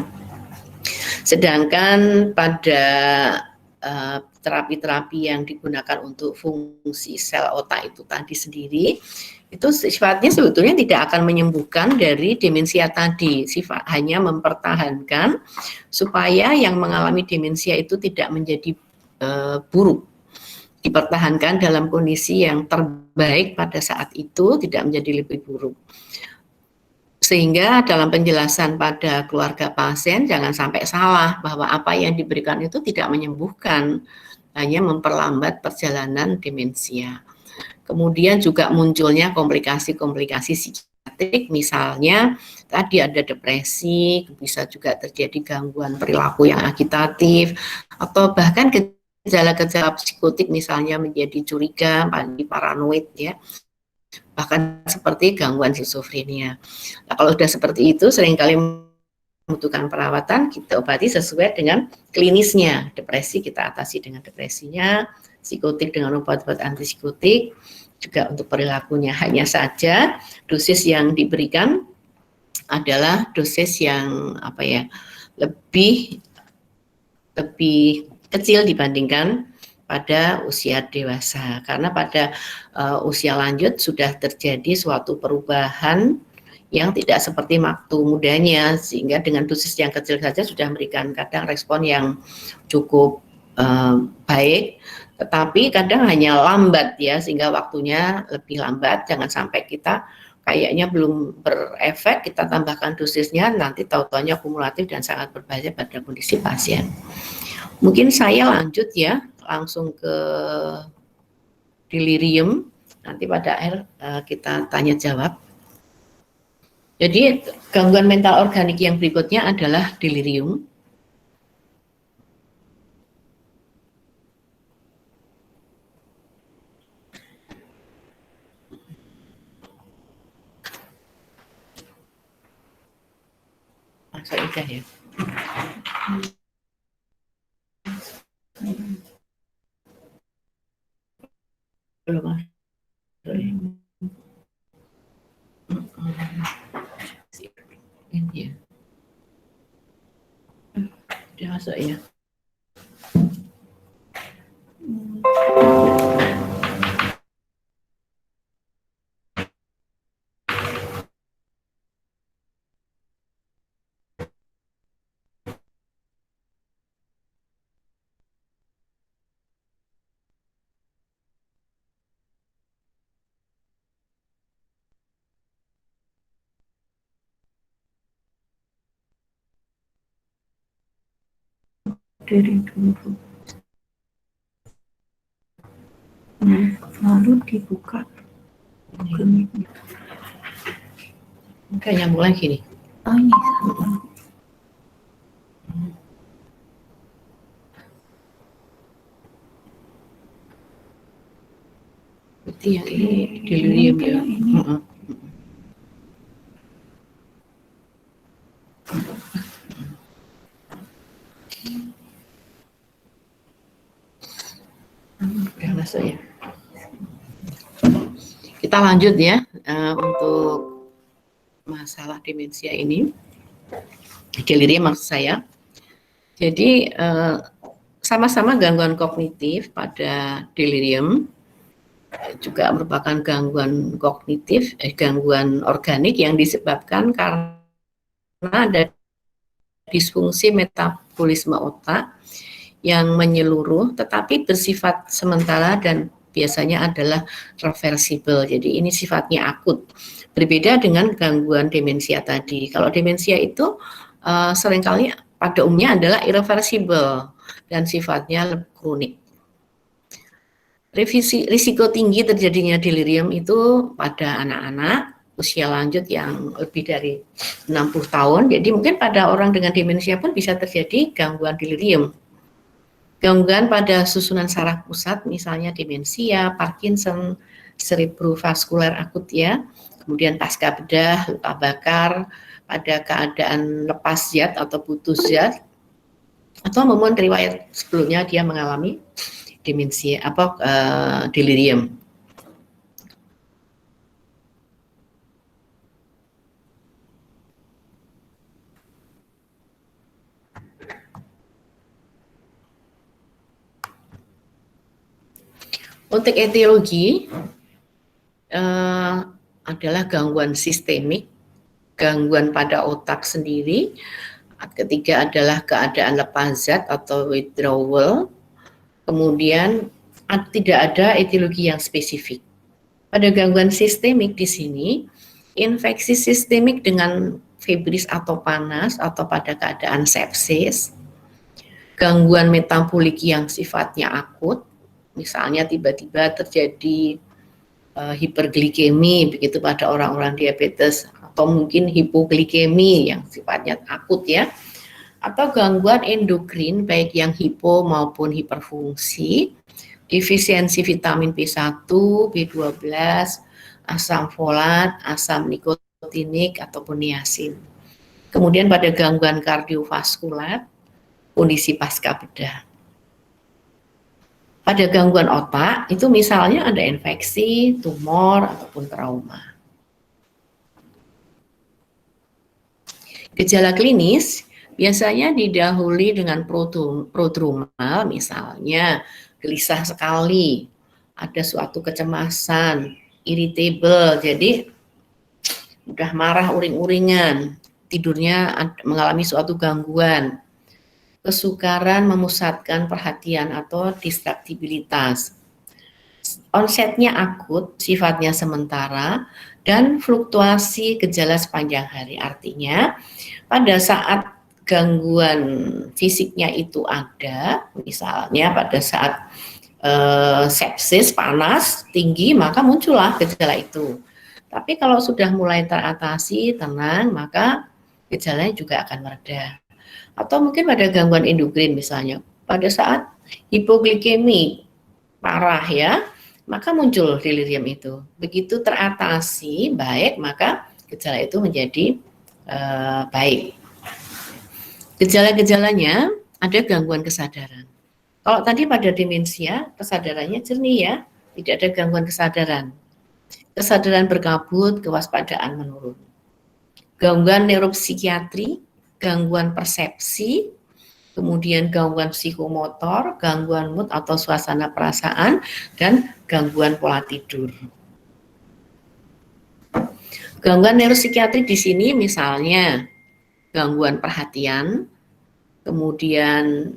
Sedangkan pada terapi-terapi yang digunakan untuk fungsi sel otak itu tadi sendiri, itu sifatnya sebetulnya tidak akan menyembuhkan dari demensia tadi, sifat hanya mempertahankan supaya yang mengalami demensia itu tidak menjadi buruk, dipertahankan dalam kondisi yang terbaik pada saat itu, tidak menjadi lebih buruk. Sehingga dalam penjelasan pada keluarga pasien jangan sampai salah bahwa apa yang diberikan itu tidak menyembuhkan, hanya memperlambat perjalanan demensia. Kemudian juga munculnya komplikasi-komplikasi psikiatrik, misalnya tadi ada depresi, bisa juga terjadi gangguan perilaku yang agitatif, atau bahkan gejala-gejala psikotik misalnya menjadi curiga, paranoid ya, bahkan seperti gangguan skizofrenia. Nah, kalau sudah seperti itu seringkali membutuhkan perawatan, kita obati sesuai dengan klinisnya. Depresi kita atasi dengan depresinya, psikotik dengan obat-obat antipsikotik, juga untuk perilakunya. Hanya saja dosis yang diberikan adalah dosis yang lebih kecil dibandingkan pada usia dewasa, karena pada usia lanjut sudah terjadi suatu perubahan yang tidak seperti waktu mudanya, sehingga dengan dosis yang kecil saja sudah memberikan kadang respon yang cukup baik, tetapi kadang hanya lambat ya, sehingga waktunya lebih lambat. Jangan sampai kita kayaknya belum berefek, kita tambahkan dosisnya, nanti tahu-tahunya kumulatif dan sangat berbahaya pada kondisi pasien. Mungkin saya lanjut ya, langsung ke delirium, nanti pada akhir kita tanya jawab. Jadi gangguan mental organik yang berikutnya adalah delirium. Masa indah ya. belum masuk ini ya. Udah masuk ya. Dari dulu lalu dibuka gemiknya. Enggak nyambung lagi nih. Oh ini sama. Berarti yang ini delirium ya. Udah masuk ya. Kita lanjut ya untuk masalah demensia ini. Delirium maksud saya. Jadi sama-sama gangguan kognitif pada delirium juga merupakan gangguan kognitif, gangguan organik yang disebabkan karena ada disfungsi metabolisme otak yang menyeluruh tetapi bersifat sementara dan biasanya adalah reversible. Jadi ini sifatnya akut. Berbeda dengan gangguan demensia tadi. Kalau demensia itu seringkali pada umumnya adalah irreversible dan sifatnya kronik. Risiko tinggi terjadinya delirium itu pada anak-anak usia lanjut yang lebih dari 60 tahun. Jadi mungkin pada orang dengan demensia pun bisa terjadi gangguan delirium. Gangguan pada susunan saraf pusat, misalnya demensia, Parkinson, cerebrovaskular akut ya, kemudian pasca bedah, luka bakar, pada keadaan lepas zat atau putus zat, atau maupun riwayat sebelumnya dia mengalami demensia delirium. Untuk etiologi adalah gangguan sistemik, gangguan pada otak sendiri. Ketiga adalah keadaan lepas zat atau withdrawal. Kemudian tidak ada etiologi yang spesifik. Pada gangguan sistemik di sini, infeksi sistemik dengan febris atau panas atau pada keadaan sepsis, gangguan metabolik yang sifatnya akut, misalnya tiba-tiba terjadi hiperglikemi begitu pada orang-orang diabetes atau mungkin hipoglikemi yang sifatnya akut ya, atau gangguan endokrin baik yang hipo maupun hiperfungsi, defisiensi vitamin B1, B12, asam folat, asam nikotinik ataupun niacin. Kemudian pada gangguan kardiovaskular, kondisi pasca bedah. Pada gangguan otak itu misalnya ada infeksi, tumor ataupun trauma. Gejala klinis biasanya didahului dengan prodromal, misalnya gelisah sekali, ada suatu kecemasan, irritable, jadi mudah marah, uring-uringan, tidurnya mengalami suatu gangguan, kesukaran memusatkan perhatian atau distraktibilitas. Onsetnya akut, sifatnya sementara, dan fluktuasi gejala sepanjang hari. Artinya, pada saat gangguan fisiknya itu ada, misalnya pada saat sepsis, panas, tinggi, maka muncullah gejala itu. Tapi kalau sudah mulai teratasi, tenang, maka gejalanya juga akan mereda. Atau mungkin pada gangguan endokrin misalnya, pada saat hipoglikemi parah ya, maka muncul delirium itu. Begitu teratasi baik, maka gejala itu menjadi baik. Gejala-gejalanya ada gangguan kesadaran. Kalau tadi pada demensia, kesadarannya jernih ya, tidak ada gangguan kesadaran. Kesadaran berkabut, kewaspadaan menurun. Gangguan neuropsikiatri, gangguan persepsi, kemudian gangguan psikomotor, gangguan mood atau suasana perasaan, dan gangguan pola tidur. Gangguan neuropsikiatri di sini misalnya gangguan perhatian, kemudian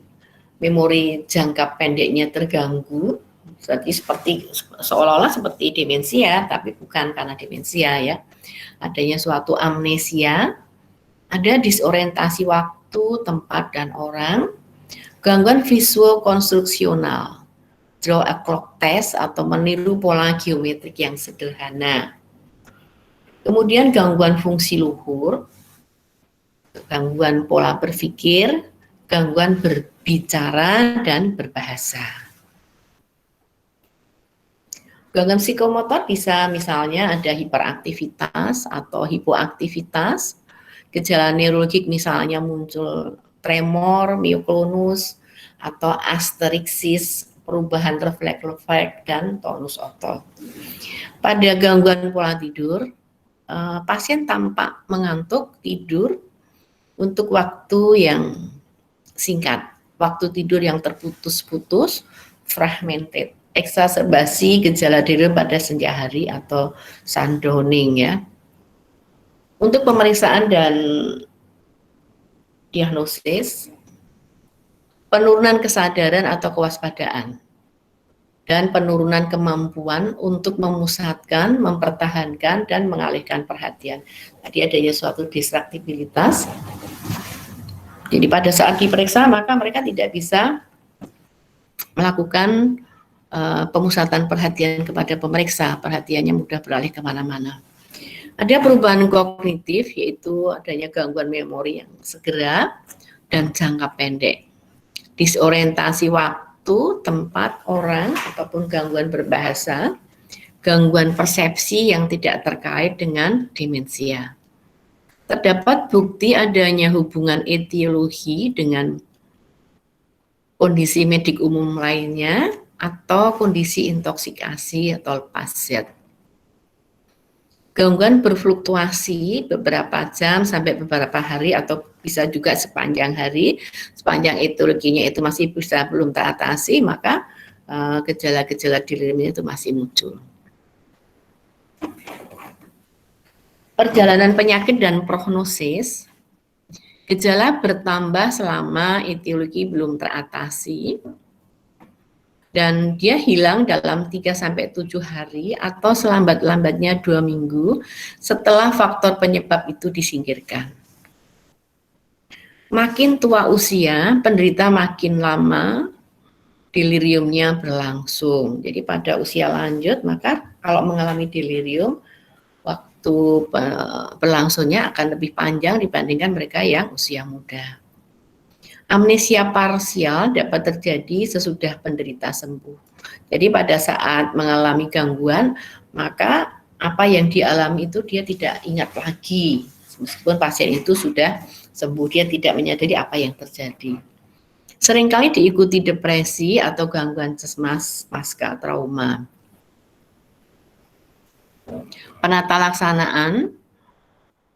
memori jangka pendeknya terganggu, jadi seperti seolah-olah seperti demensia, tapi bukan karena demensia ya. Adanya suatu amnesia, ada disorientasi waktu, tempat, dan orang, gangguan visual konstruksional, draw a clock test atau meniru pola geometrik yang sederhana. Kemudian gangguan fungsi luhur, gangguan pola berpikir, gangguan berbicara dan berbahasa. Gangguan psikomotor bisa misalnya ada hiperaktivitas atau hipoaktivitas, gejala neurologik misalnya muncul tremor, mioklonus, atau asteriksis, perubahan refleks dan tonus otot. Pada gangguan pola tidur, pasien tampak mengantuk tidur untuk waktu yang singkat, waktu tidur yang terputus-putus, fragmented, eksaserbasi gejala tidur pada senja hari atau sundowning ya. Untuk pemeriksaan dan diagnosis, penurunan kesadaran atau kewaspadaan, dan penurunan kemampuan untuk memusatkan, mempertahankan, dan mengalihkan perhatian. Tadi adanya suatu distraktibilitas. Jadi pada saat diperiksa maka mereka tidak bisa melakukan pemusatan perhatian kepada pemeriksa, perhatiannya mudah beralih kemana-mana. Ada perubahan kognitif, yaitu adanya gangguan memori yang segera dan jangka pendek, disorientasi waktu, tempat, orang, ataupun gangguan berbahasa, gangguan persepsi yang tidak terkait dengan demensia. Terdapat bukti adanya hubungan etiologi dengan kondisi medik umum lainnya atau kondisi intoksikasi atau lepas zat. Gangguan berfluktuasi beberapa jam sampai beberapa hari atau bisa juga sepanjang hari. Sepanjang etiologinya itu masih bisa belum teratasi, maka gejala-gejala delirium itu masih muncul. Perjalanan penyakit dan prognosis, gejala bertambah selama etiologi belum teratasi dan dia hilang dalam 3-7 hari atau selambat-lambatnya 2 minggu setelah faktor penyebab itu disingkirkan. Makin tua usia, penderita makin lama deliriumnya berlangsung. Jadi pada usia lanjut, maka kalau mengalami delirium, waktu berlangsungnya akan lebih panjang dibandingkan mereka yang usia muda. Amnesia parsial dapat terjadi sesudah penderita sembuh. Jadi pada saat mengalami gangguan, maka apa yang dialami itu dia tidak ingat lagi. Meskipun pasien itu sudah sembuh, dia tidak menyadari apa yang terjadi. Seringkali diikuti depresi atau gangguan cemas pasca trauma. Penata laksanaan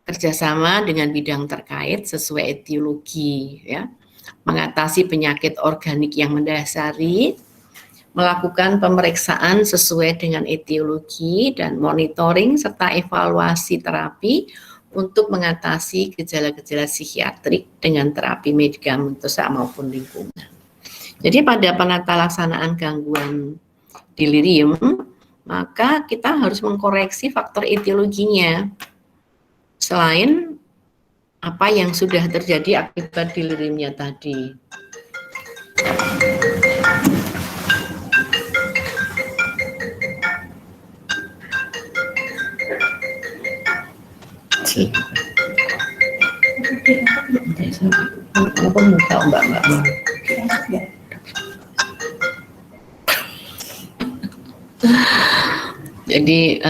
kerjasama dengan bidang terkait sesuai etiologi, ya, mengatasi penyakit organik yang mendasari, melakukan pemeriksaan sesuai dengan etiologi dan monitoring serta evaluasi terapi untuk mengatasi gejala-gejala psikiatrik dengan terapi medikamentosa maupun lingkungan. Jadi pada penata laksanaan gangguan delirium, maka kita harus mengkoreksi faktor etiologinya. Selain apa yang sudah terjadi akibat deliriumnya tadi. Apa muka mbak? Jadi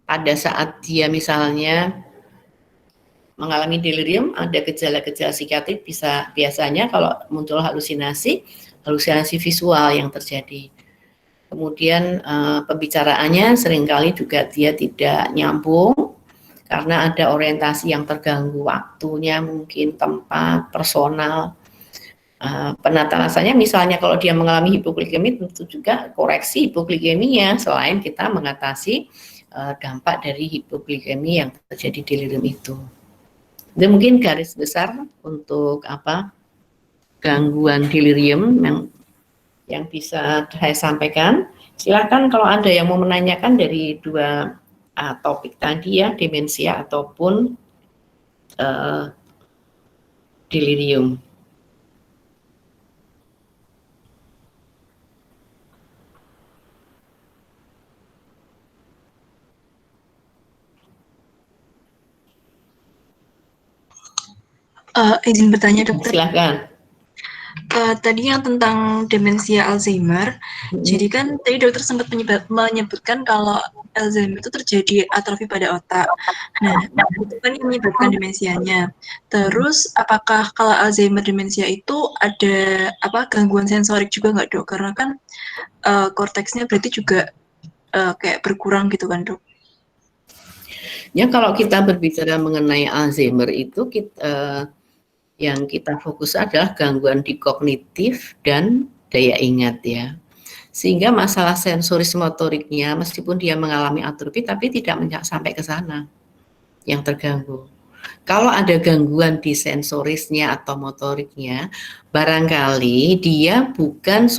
pada saat dia misalnya mengalami delirium, ada gejala-gejala psikiatrik, biasanya kalau muncul halusinasi visual yang terjadi. Kemudian pembicaraannya seringkali juga dia tidak nyambung karena ada orientasi yang terganggu, waktunya mungkin, tempat, personal. Penata rasanya misalnya kalau dia mengalami hipoglikemi, tentu juga koreksi hipoglikeminya selain kita mengatasi dampak dari hipoglikemi yang terjadi delirium itu. Itu mungkin garis besar untuk gangguan delirium yang bisa saya sampaikan. Silakan kalau ada yang mau menanyakan dari dua topik tadi ya, demensia ataupun delirium. Izin bertanya dokter. Silakan. Tadi yang tentang demensia Alzheimer, jadi kan tadi dokter sempat menyebutkan kalau Alzheimer itu terjadi atrofi pada otak. Nah, itu kan yang menyebabkan demensianya. Terus, apakah kalau Alzheimer demensia itu ada gangguan sensorik juga nggak dok? Karena kan korteksnya berarti juga kayak berkurang gitu kan dok? Ya kalau kita berbicara mengenai Alzheimer itu yang kita fokus adalah gangguan di kognitif dan daya ingat ya. Sehingga masalah sensoris motoriknya meskipun dia mengalami atrofi tapi tidak sampai ke sana yang terganggu. Kalau ada gangguan di sensorisnya atau motoriknya, barangkali dia bukan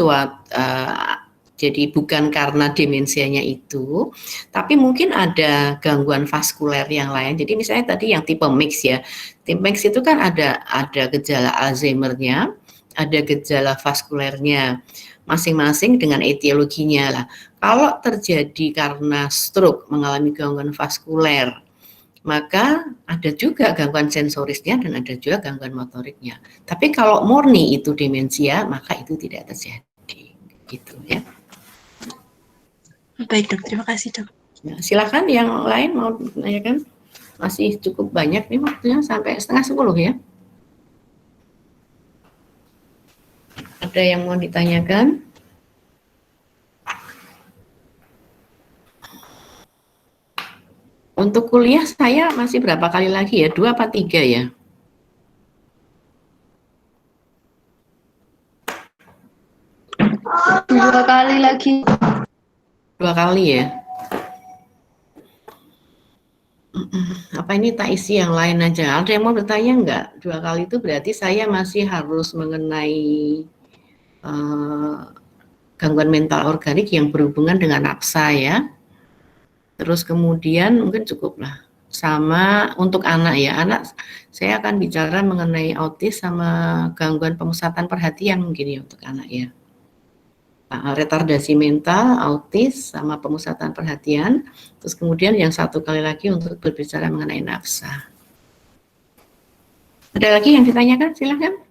jadi bukan karena demensianya itu, tapi mungkin ada gangguan vaskuler yang lain. Jadi misalnya tadi yang tipe mix ya. Tipe mix itu kan ada gejala Alzheimer-nya, ada gejala vaskulernya, masing-masing dengan etiologinya lah. Kalau terjadi karena stroke mengalami gangguan vaskuler, maka ada juga gangguan sensorisnya dan ada juga gangguan motoriknya. Tapi kalau murni itu demensia, maka itu tidak terjadi. Gitu ya. Baik dok, terima kasih dok. Ya, silakan yang lain mau menanyakan. Masih cukup banyak nih waktunya sampai 9:30 ya. Ada yang mau ditanyakan? Untuk kuliah saya masih berapa kali lagi ya? 2 apa 3 ya? Dua kali lagi. 2 kali ya? Apa ini tak isi yang lain aja? Ada yang mau bertanya enggak? 2 kali itu berarti saya masih harus mengenai gangguan mental organik yang berhubungan dengan nafsa ya. Terus kemudian mungkin cukuplah. Sama untuk anak ya, anak saya akan bicara mengenai autis sama gangguan pemusatan perhatian mungkin ya untuk anak ya. Retardasi mental, autis, sama pemusatan perhatian. Terus kemudian yang satu kali lagi untuk berbicara mengenai nafsa. Ada lagi yang ditanyakan? Silakan.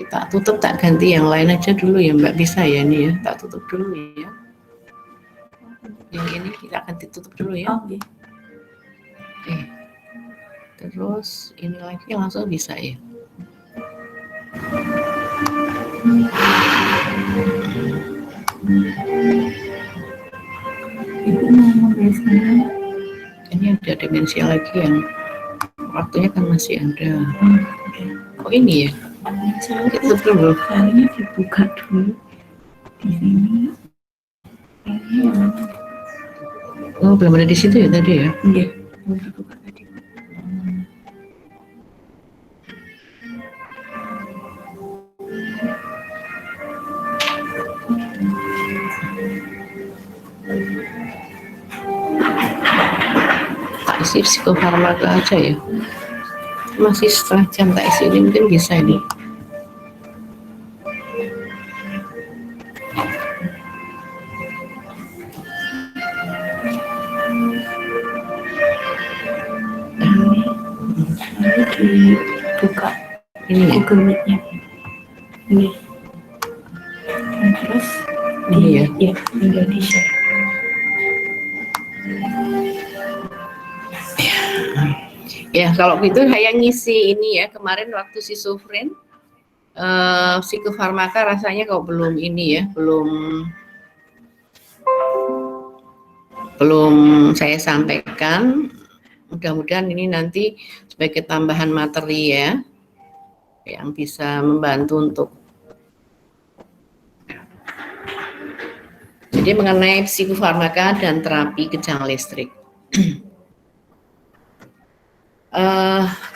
Kita tutup, tak ganti yang lain aja dulu ya Mbak, bisa ya ini ya, tak tutup dulu ya. Yang ini kita akan ditutup dulu ya. Oke. Terus ini lagi langsung bisa ya. Ini ada demensia lagi yang waktunya kan masih ada. Oh ini ya. Kita tutup dulu. Kalinya dibuka dulu di sini. Oh, belum ada di situ ya tadi ya? Iya, belum dibuka tadi. Tak isi psikofarmaka aja ya. Masih setengah jam tak isi ini mungkin bisa ini. Ini dibuka Ini ya? Google Meet-nya. Ini. Dan terus Ini ya? ya tinggal di share. Ya kalau gitu saya ngisi ini ya kemarin waktu si Sufrin psikofarmaka rasanya kok belum ini ya, belum saya sampaikan. Mudah-mudahan ini nanti sebagai tambahan materi ya yang bisa membantu untuk jadi mengenai psikofarmaka dan terapi kejang listrik.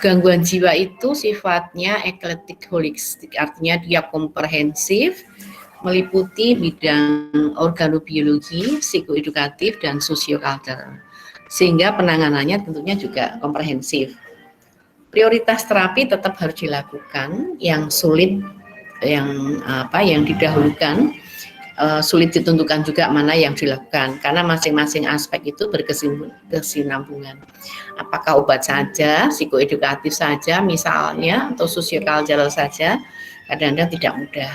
Gangguan jiwa itu sifatnya eklektik holistik, artinya dia komprehensif, meliputi bidang organobiologi, psikoedukatif, dan sosiokultural. Sehingga penanganannya tentunya juga komprehensif. Prioritas terapi tetap harus dilakukan, yang sulit, yang didahulukan, sulit ditentukan juga mana yang dilakukan karena masing-masing aspek itu berkesinambungan. Apakah obat saja, psikoedukatif saja misalnya, atau sosiokultural saja, kadang-kadang tidak mudah.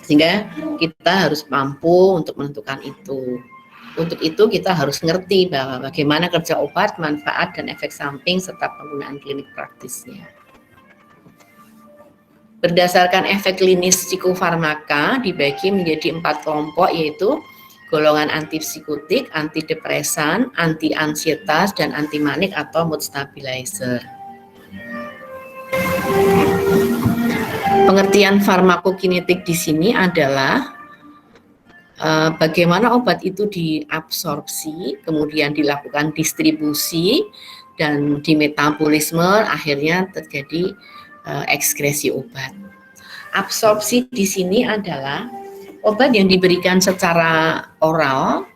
Sehingga kita harus mampu untuk menentukan itu. Untuk itu kita harus ngerti bahwa bagaimana kerja obat, manfaat, dan efek samping serta penggunaan klinik praktisnya. Berdasarkan efek klinis psikofarmaka dibagi menjadi 4 kelompok, yaitu golongan antipsikotik, antidepresan, anti-ansietas, dan anti-manik atau mood stabilizer. Pengertian farmakokinetik di sini adalah bagaimana obat itu diabsorpsi, kemudian dilakukan distribusi, dan di metabolisme akhirnya terjadi ekskresi obat. Absorpsi di sini adalah obat yang diberikan secara oral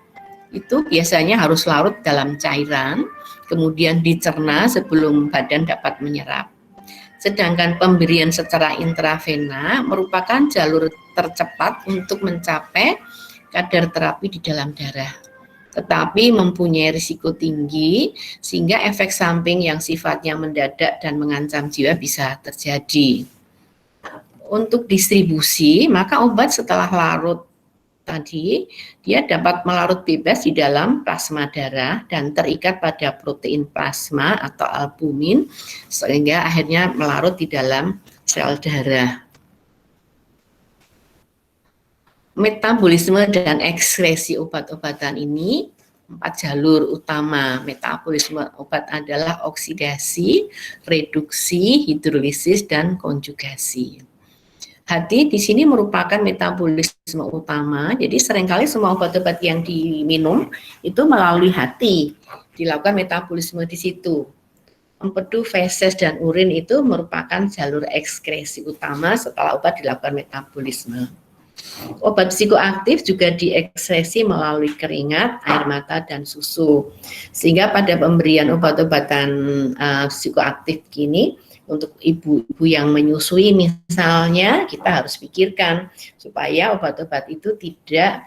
itu biasanya harus larut dalam cairan, kemudian dicerna sebelum badan dapat menyerap. Sedangkan pemberian secara intravena merupakan jalur tercepat untuk mencapai kadar terapi di dalam darah, tetapi mempunyai risiko tinggi sehingga efek samping yang sifatnya mendadak dan mengancam jiwa bisa terjadi. Untuk distribusi, maka obat setelah larut tadi, dia dapat melarut bebas di dalam plasma darah dan terikat pada protein plasma atau albumin, sehingga akhirnya melarut di dalam sel darah. Metabolisme dan ekskresi obat-obatan ini 4 jalur utama metabolisme obat adalah oksidasi, reduksi, hidrolisis, dan konjugasi. Hati di sini merupakan metabolisme utama, jadi seringkali semua obat-obat yang diminum itu melalui hati, dilakukan metabolisme di situ. Empedu, feses, dan urin itu merupakan jalur ekskresi utama setelah obat dilakukan metabolisme. Obat psikoaktif juga diekskresi melalui keringat, air mata, dan susu. Sehingga pada pemberian obat-obatan psikoaktif kini, untuk ibu-ibu yang menyusui misalnya, kita harus pikirkan supaya obat-obat itu tidak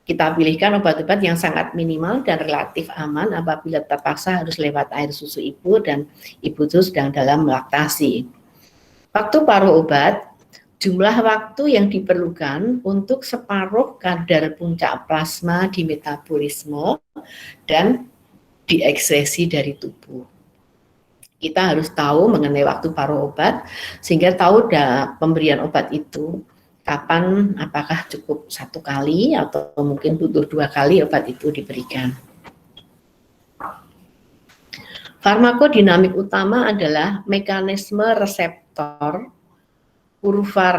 kita pilihkan obat-obat yang sangat minimal dan relatif aman apabila terpaksa harus lewat air susu ibu dan ibu itu sedang dalam laktasi. Waktu paruh obat, jumlah waktu yang diperlukan untuk separuh kadar puncak plasma di metabolisme dan diekskresi dari tubuh. Kita harus tahu mengenai waktu paruh obat, sehingga tahu pemberian obat itu kapan, apakah cukup 1 kali atau mungkin butuh 2 kali obat itu diberikan. Farmakodinamik utama adalah mekanisme reseptor kurva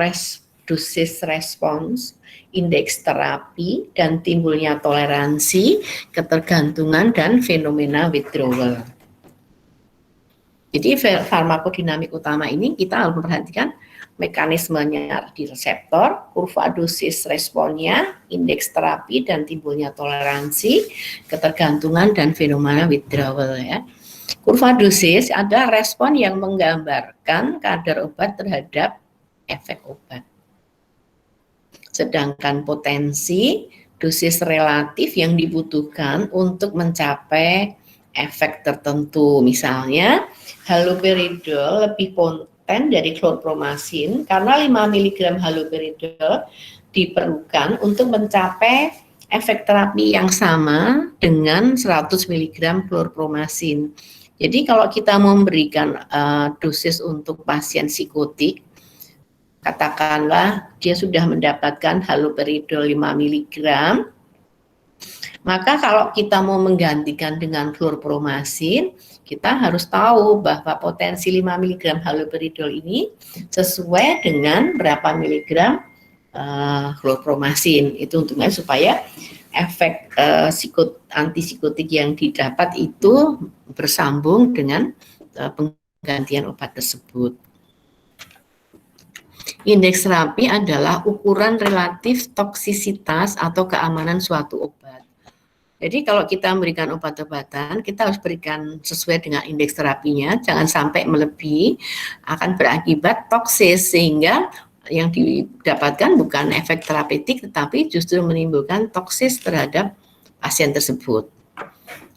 dosis respons, indeks terapi, dan timbulnya toleransi, ketergantungan, dan fenomena withdrawal. Jadi farmakodinamik utama ini kita harus memperhatikan mekanismenya di reseptor, kurva dosis responnya, indeks terapi, dan timbulnya toleransi, ketergantungan, dan fenomena withdrawal ya. Kurva dosis ada respon yang menggambarkan kadar obat terhadap efek obat. Sedangkan potensi dosis relatif yang dibutuhkan untuk mencapai efek tertentu. Misalnya haloperidol lebih poten dari klorpromazin karena 5 mg haloperidol diperlukan untuk mencapai efek terapi yang sama dengan 100 mg klorpromazin. Jadi kalau kita memberikan dosis untuk pasien psikotik, katakanlah dia sudah mendapatkan haloperidol 5 mg, maka kalau kita mau menggantikan dengan klorpromazin, kita harus tahu bahwa potensi 5 mg haloperidol ini sesuai dengan berapa miligram klorpromazin. Itu untuknya supaya efek antipsikotik yang didapat itu bersambung dengan penggantian obat tersebut. Indeks terapi adalah ukuran relatif toksisitas atau keamanan suatu obat. Jadi kalau kita memberikan obat-obatan, kita harus berikan sesuai dengan indeks terapinya, jangan sampai melebihi, akan berakibat toksis, sehingga yang didapatkan bukan efek terapeutik, tetapi justru menimbulkan toksis terhadap pasien tersebut.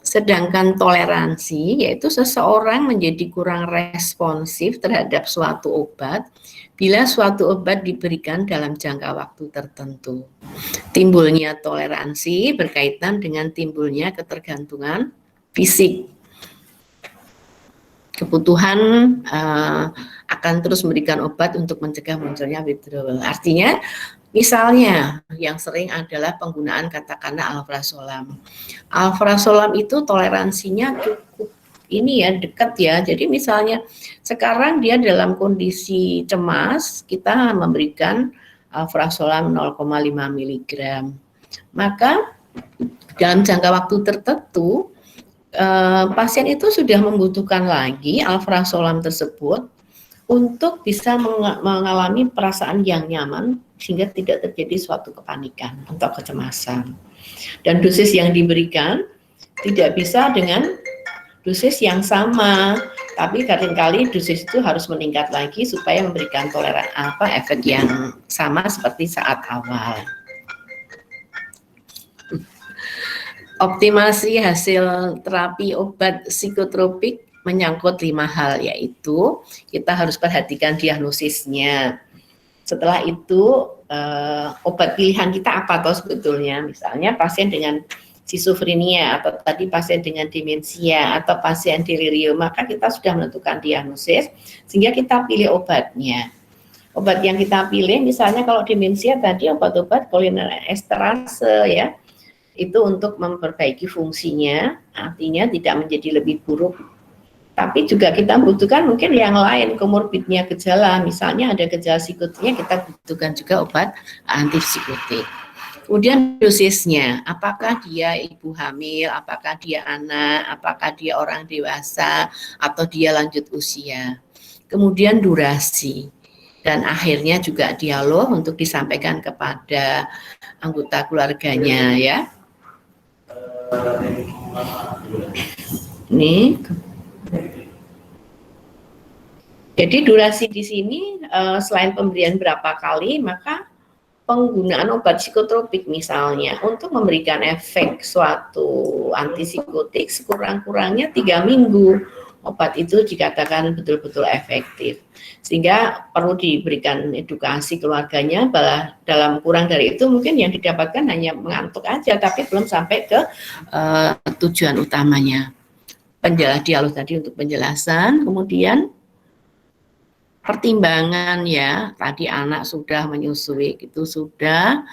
Sedangkan toleransi, yaitu seseorang menjadi kurang responsif terhadap suatu obat bila suatu obat diberikan dalam jangka waktu tertentu. Timbulnya toleransi berkaitan dengan timbulnya ketergantungan fisik. Kebutuhan akan terus memberikan obat untuk mencegah munculnya withdrawal. Artinya, misalnya yang sering adalah penggunaan katakanlah alprazolam. Alprazolam itu toleransinya cukup ini ya, dekat ya. Jadi misalnya sekarang dia dalam kondisi cemas, kita memberikan alprazolam 0,5 mg. Maka dalam jangka waktu tertentu pasien itu sudah membutuhkan lagi alprazolam tersebut untuk bisa mengalami perasaan yang nyaman sehingga tidak terjadi suatu kepanikan atau kecemasan. Dan dosis yang diberikan tidak bisa dengan dosis yang sama, tapi kadang-kali dosis itu harus meningkat lagi supaya memberikan efek yang sama seperti saat awal. Optimasi hasil terapi obat psikotropik menyangkut 5 hal, yaitu kita harus perhatikan diagnosisnya. Setelah itu obat pilihan kita apa toh sebetulnya, misalnya pasien dengan skizofrenia atau tadi pasien dengan demensia atau pasien delirium, maka kita sudah menentukan diagnosis sehingga kita pilih obatnya. Obat yang kita pilih misalnya kalau demensia tadi obat-obat cholinesterase ya, itu untuk memperbaiki fungsinya, artinya tidak menjadi lebih buruk. Tapi juga kita butuhkan mungkin yang lain, komorbidnya gejala, misalnya ada gejala psikotiknya, kita butuhkan juga obat antipsikotik. Kemudian dosisnya, apakah dia ibu hamil, apakah dia anak, apakah dia orang dewasa, atau dia lanjut usia. Kemudian durasi, dan akhirnya juga dialog untuk disampaikan kepada anggota keluarganya ya. Ini. Jadi durasi di sini selain pemberian berapa kali, maka penggunaan obat psikotropik misalnya untuk memberikan efek suatu antipsikotik sekurang-kurangnya 3 minggu. Obat itu dikatakan betul-betul efektif. Sehingga perlu diberikan edukasi keluarganya bahwa dalam kurang dari itu mungkin yang didapatkan hanya mengantuk aja, tapi belum sampai ke tujuan utamanya. Dialog tadi untuk penjelasan, kemudian pertimbangan ya, tadi anak sudah menyusui, itu sudah.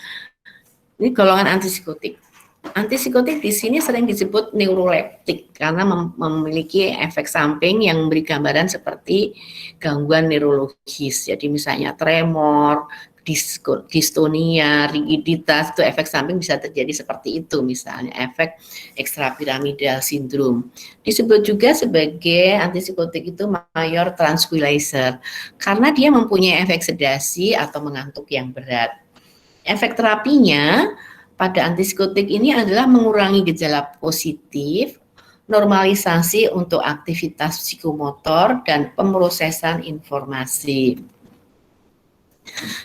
Ini golongan antipsikotik. Antipsikotik di sini sering disebut neuroleptik karena memiliki efek samping yang memberi gambaran seperti gangguan neurologis. Jadi misalnya tremor, distonia, rigiditas, itu efek samping bisa terjadi seperti itu, misalnya efek ekstrapiramidal syndrome. Disebut juga sebagai antipsikotik itu major tranquilizer, karena dia mempunyai efek sedasi atau mengantuk yang berat. Efek terapinya pada antipsikotik ini adalah mengurangi gejala positif, normalisasi untuk aktivitas psikomotor, dan pemrosesan informasi.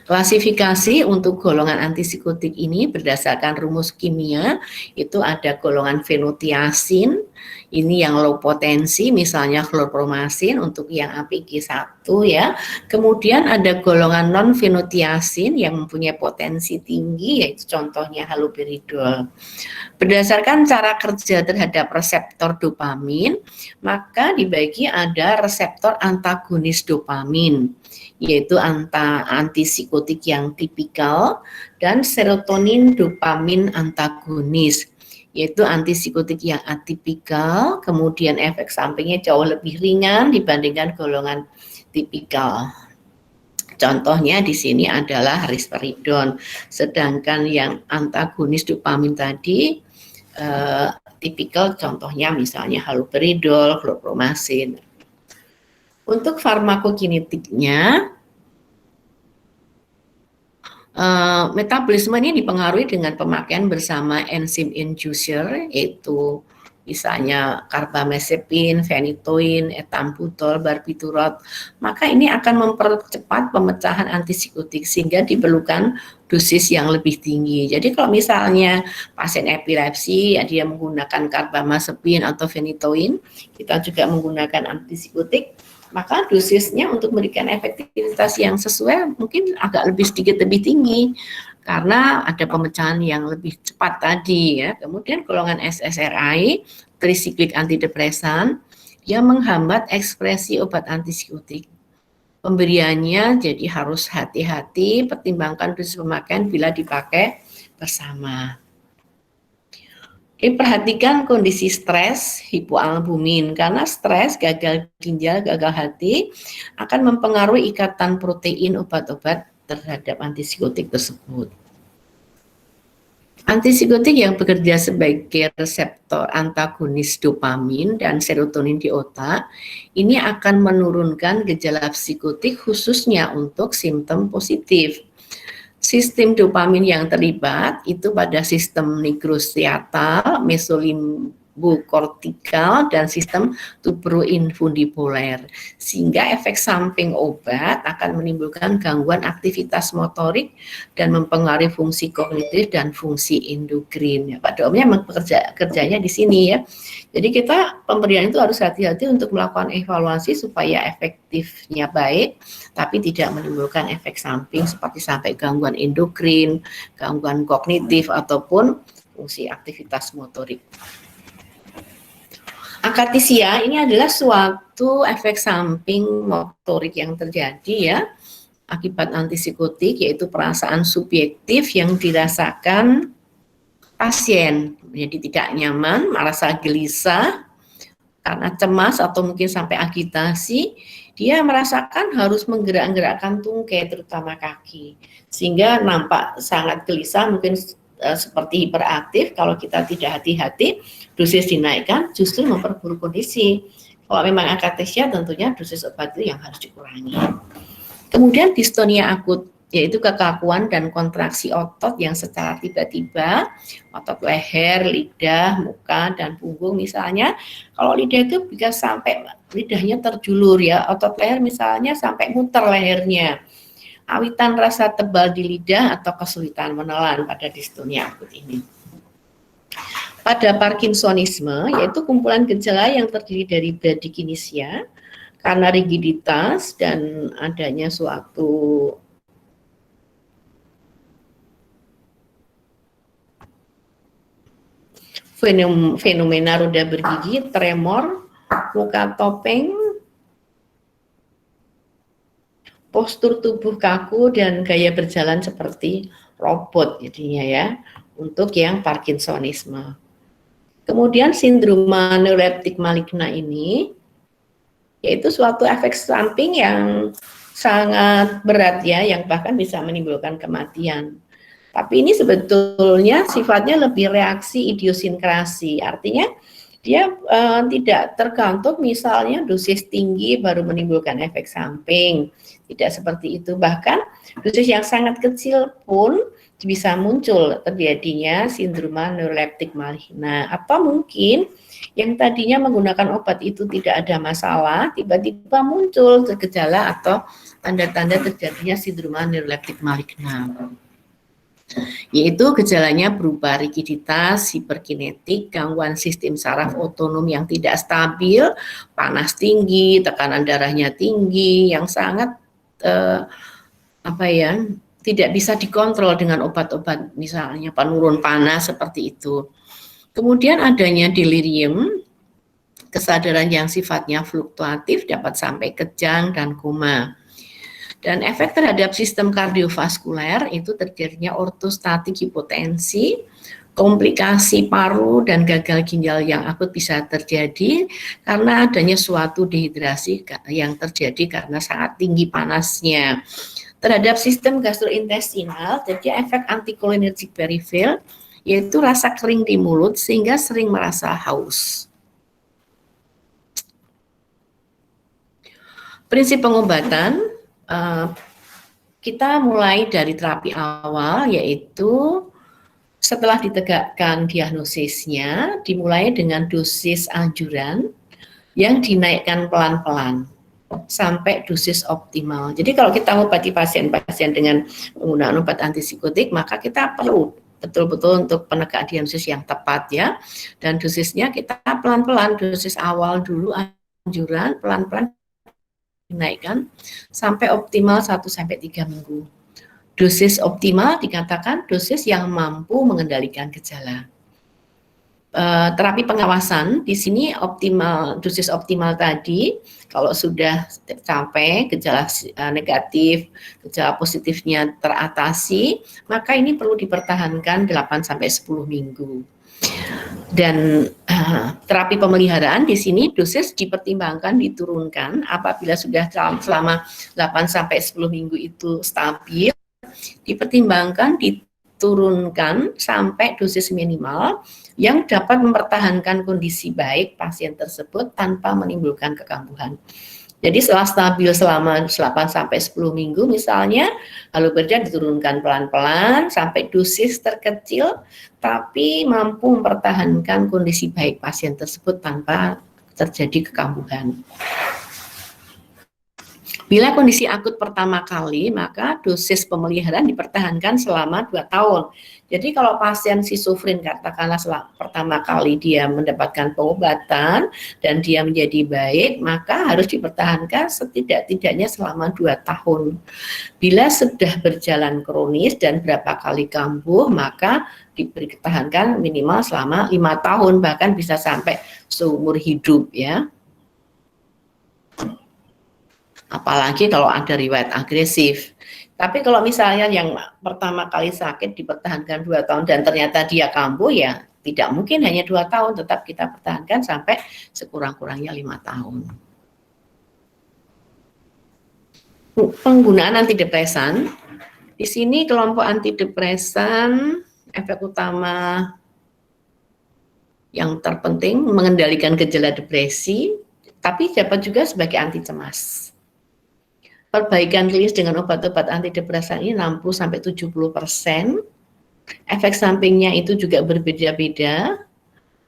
Klasifikasi untuk golongan antipsikotik ini berdasarkan rumus kimia, itu ada golongan fenotiasin, ini yang low potensi, misalnya chlorpromazin untuk yang APG1 ya. Kemudian ada golongan non fenotiasin yang mempunyai potensi tinggi, yaitu contohnya haloperidol. Berdasarkan cara kerja terhadap reseptor dopamin, maka dibagi ada reseptor antagonis dopamin, yaitu antipsikotik yang tipikal, dan serotonin dopamin antagonis, yaitu antipsikotik yang atipikal, kemudian efek sampingnya jauh lebih ringan dibandingkan golongan tipikal. Contohnya di sini adalah risperidon, sedangkan yang antagonis dopamin tadi tipikal, contohnya misalnya haloperidol, chlorpromazin. Untuk farmakokinetiknya, metabolisme ini dipengaruhi dengan pemakaian bersama enzim inducer, yaitu misalnya carbamazepin, phenytoin, ethambutol, barbiturate, maka ini akan mempercepat pemecahan antipsikotik sehingga diperlukan dosis yang lebih tinggi. Jadi kalau misalnya pasien epilepsi ya, dia menggunakan carbamazepin atau phenytoin, kita juga menggunakan antipsikotik, maka dosisnya untuk memberikan efektivitas yang sesuai mungkin agak sedikit lebih tinggi karena ada pemecahan yang lebih cepat tadi ya. Kemudian golongan SSRI, trisiklik antidepresan, yang menghambat ekspresi obat antipsikotik. Pemberiannya jadi harus hati-hati, pertimbangkan dosis pemakaian bila dipakai bersama. Perhatikan kondisi stres hipoalbumin, karena stres, gagal ginjal, gagal hati akan mempengaruhi ikatan protein obat-obat terhadap antipsikotik tersebut. Antipsikotik yang bekerja sebagai reseptor antagonis dopamin dan serotonin di otak ini akan menurunkan gejala psikotik khususnya untuk simptom positif. Sistem dopamin yang terlibat itu pada sistem nigrostriatal, mesolimbokortikal, dan sistem tuberoinfundibular. Sehingga efek samping obat akan menimbulkan gangguan aktivitas motorik dan mempengaruhi fungsi kognitif dan fungsi endokrin. Ya, pada umumnya kerjanya di sini ya. Jadi kita pemberian itu harus hati-hati untuk melakukan evaluasi supaya efektifnya baik, tapi tidak menimbulkan efek samping seperti sampai gangguan endokrin, gangguan kognitif, ataupun fungsi aktivitas motorik. Akathisia ini adalah suatu efek samping motorik yang terjadi ya akibat antipsikotik, yaitu perasaan subjektif yang dirasakan pasien, jadi tidak nyaman, merasa gelisah karena cemas atau mungkin sampai agitasi. Dia merasakan harus menggerak-gerakkan tungkai, terutama kaki, sehingga nampak sangat gelisah, mungkin seperti hiperaktif. Kalau kita tidak hati-hati, dosis dinaikkan justru memperburuk kondisi. Kalau memang akathisia, tentunya dosis obat itu yang harus dikurangi. Kemudian distonia akut, yaitu kekakuan dan kontraksi otot yang secara tiba-tiba, otot leher, lidah, muka, dan punggung misalnya. Kalau lidah itu bisa sampai lidahnya terjulur ya, otot leher misalnya sampai muter lehernya. Awitan rasa tebal di lidah atau kesulitan menelan pada distonia akut ini. Pada Parkinsonisme, yaitu kumpulan gejala yang terdiri dari bradykinesia karena rigiditas dan adanya suatu fenomena roda bergigi, tremor, muka topeng, postur tubuh kaku, dan gaya berjalan seperti robot jadinya ya, untuk yang Parkinsonisme. Kemudian sindroma neuroleptik maligna ini, yaitu suatu efek samping yang sangat berat ya, yang bahkan bisa menimbulkan kematian. Tapi ini sebetulnya sifatnya lebih reaksi idiosinkrasi, artinya dia tidak tergantung misalnya dosis tinggi baru menimbulkan efek samping, tidak seperti itu. Bahkan dosis yang sangat kecil pun bisa muncul terjadinya sindroma neuroleptik maligna, atau mungkin yang tadinya menggunakan obat itu tidak ada masalah, tiba-tiba muncul gejala atau tanda-tanda terjadinya sindroma neuroleptik maligna, yaitu gejalanya berupa rigiditas, hiperkinetik, gangguan sistem saraf otonom yang tidak stabil, panas tinggi, tekanan darahnya tinggi, yang sangat tidak bisa dikontrol dengan obat-obat, misalnya penurun panas seperti itu. Kemudian adanya delirium, kesadaran yang sifatnya fluktuatif dapat sampai kejang dan koma. Dan efek terhadap sistem kardiovaskuler itu terjadinya ortostatik hipotensi, komplikasi paru dan gagal ginjal yang akut bisa terjadi karena adanya suatu dehidrasi yang terjadi karena sangat tinggi panasnya. Terhadap sistem gastrointestinal terjadi efek anticholinergic peripheral, yaitu rasa kering di mulut sehingga sering merasa haus. Prinsip pengobatan, kita mulai dari terapi awal, yaitu setelah ditegakkan diagnosisnya dimulai dengan dosis anjuran yang dinaikkan pelan-pelan sampai dosis optimal. Jadi kalau kita mengobati pasien-pasien dengan menggunakan obat antipsikotik, maka kita perlu betul-betul untuk penegakan diagnosis yang tepat ya. Dan dosisnya kita pelan-pelan, dosis awal dulu anjuran, pelan-pelan dinaikkan sampai optimal 1-3 minggu. Dosis optimal dikatakan dosis yang mampu mengendalikan gejala. Terapi pengawasan di sini optimal, dosis optimal tadi kalau sudah sampai gejala negatif, gejala positifnya teratasi, maka ini perlu dipertahankan 8-10 minggu. Dan terapi pemeliharaan di sini dosis dipertimbangkan diturunkan apabila sudah selama 8-10 minggu itu stabil, dipertimbangkan diturunkan sampai dosis minimal yang dapat mempertahankan kondisi baik pasien tersebut tanpa menimbulkan kekambuhan. Jadi setelah stabil selama 8-10 minggu misalnya, haloperidol diturunkan pelan-pelan sampai dosis terkecil, tapi mampu mempertahankan kondisi baik pasien tersebut tanpa terjadi kekambuhan. Bila kondisi akut pertama kali, maka dosis pemeliharaan dipertahankan selama 2 tahun. Jadi kalau pasien schizofren katakanlah pertama kali dia mendapatkan pengobatan dan dia menjadi baik, maka harus dipertahankan setidak-tidaknya selama 2 tahun. Bila sudah berjalan kronis dan berapa kali kambuh, maka dipertahankan minimal selama 5 tahun, bahkan bisa sampai seumur hidup ya. Apalagi kalau ada riwayat agresif. Tapi kalau misalnya yang pertama kali sakit dipertahankan 2 tahun dan ternyata dia kambuh, ya tidak mungkin hanya 2 tahun, tetap kita pertahankan sampai sekurang-kurangnya 5 tahun. Penggunaan antidepresan. Di sini kelompok antidepresan efek utama yang terpenting mengendalikan gejala depresi, tapi dapat juga sebagai anti cemas. Perbaikan klinis dengan obat-obat antidepresan ini 60-70%. Efek sampingnya itu juga berbeda-beda,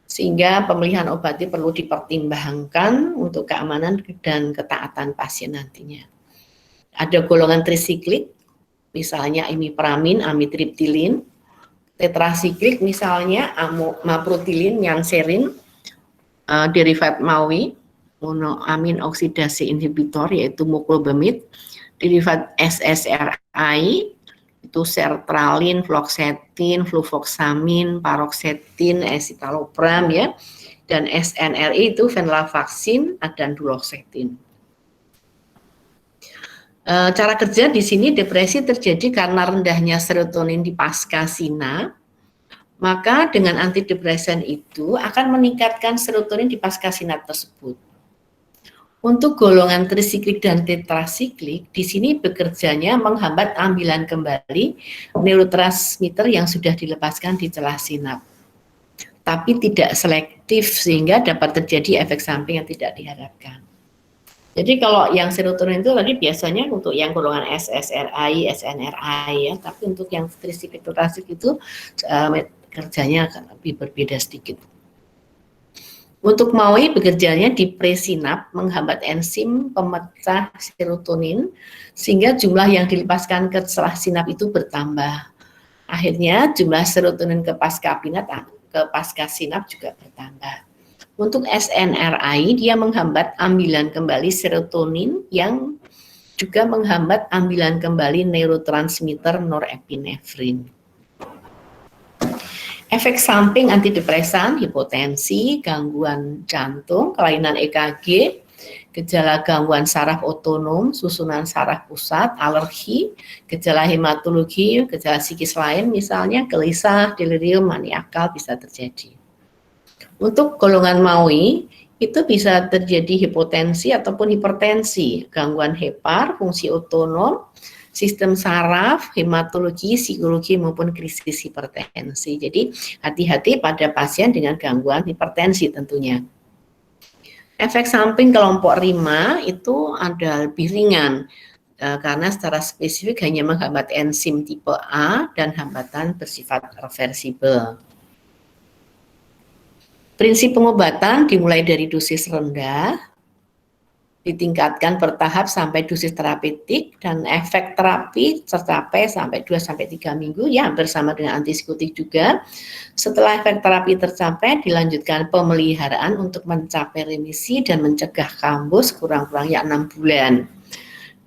sehingga pemilihan obatnya perlu dipertimbangkan untuk keamanan dan ketaatan pasien nantinya. Ada golongan trisiklik, misalnya imipramine, amitriptilin, tetrasiklik misalnya maprotilin, nyanserin, derivat MAOI, monoamin oksidasi inhibitor yaitu moclobemid, derivat SSRI itu sertralin, fluoxetine, fluvoxamine, paroxetine, escitalopram ya, dan SNRI itu venlafaxine dan duloxetine. Cara kerja di sini depresi terjadi karena rendahnya serotonin di pascasina. Maka dengan antidepresan itu akan meningkatkan serotonin di pascasinat tersebut. Untuk golongan trisiklik dan tetrasiklik, di sini bekerjanya menghambat ambilan kembali neurotransmitter yang sudah dilepaskan di celah sinap. Tapi tidak selektif sehingga dapat terjadi efek samping yang tidak diharapkan. Jadi kalau yang serotonin itu tadi biasanya untuk yang golongan SSRI, SNRI ya, tapi untuk yang trisiklik tetrasiklik itu kerjanya akan lebih berbeda sedikit. Untuk MAOI bekerjanya di presinap menghambat enzim pemecah serotonin sehingga jumlah yang dilepaskan ke celah sinap itu bertambah. Akhirnya jumlah serotonin ke pasca sinap juga bertambah. Untuk SNRI dia menghambat ambilan kembali serotonin yang juga menghambat ambilan kembali neurotransmitter norepinefrin. Efek samping antidepresan, hipotensi, gangguan jantung, kelainan EKG, gejala gangguan saraf otonom, susunan saraf pusat, alergi, gejala hematologi, gejala psikis lain misalnya gelisah, delirium, maniakal bisa terjadi. Untuk golongan MAOI itu bisa terjadi hipotensi ataupun hipertensi, gangguan hepar, fungsi otonom, sistem saraf, hematologi, psikologi maupun krisis hipertensi. Jadi hati-hati pada pasien dengan gangguan hipertensi tentunya. Efek samping kelompok 5 itu ada lebih ringan karena secara spesifik hanya menghambat enzim tipe A dan hambatan bersifat reversibel. Prinsip pengobatan dimulai dari dosis rendah, ditingkatkan bertahap sampai dosis terapeutik dan efek terapi tercapai sampai 2-3 minggu ya bersama dengan antipsikotik juga. Setelah efek terapi tercapai dilanjutkan pemeliharaan untuk mencapai remisi dan mencegah kambuh kurang-kurangnya 6 bulan.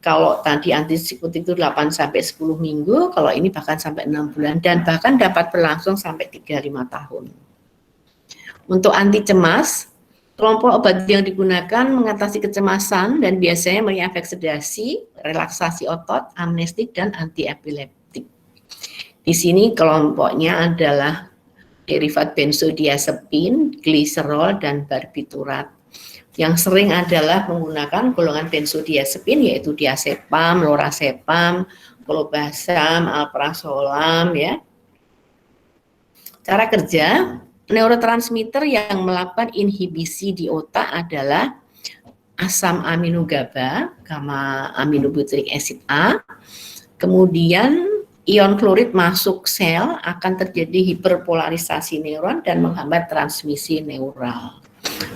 Kalau tadi antipsikotik itu 8-10 minggu, kalau ini bahkan sampai 6 bulan dan bahkan dapat berlangsung sampai 3-5 tahun. Untuk anti cemas, kelompok obat yang digunakan mengatasi kecemasan dan biasanya memberi efek sedasi, relaksasi otot, amnestik, dan antiepileptik. Di sini kelompoknya adalah derivat benzodiazepin, gliserol, dan barbiturat. Yang sering adalah menggunakan golongan benzodiazepin yaitu diazepam, lorazepam, clobazam, alprazolam ya. Cara kerja neurotransmitter yang melakukan inhibisi di otak adalah asam amino GABA, gamma aminobutyric acid A. Kemudian ion klorid masuk sel akan terjadi hiperpolarisasi neuron dan menghambat transmisi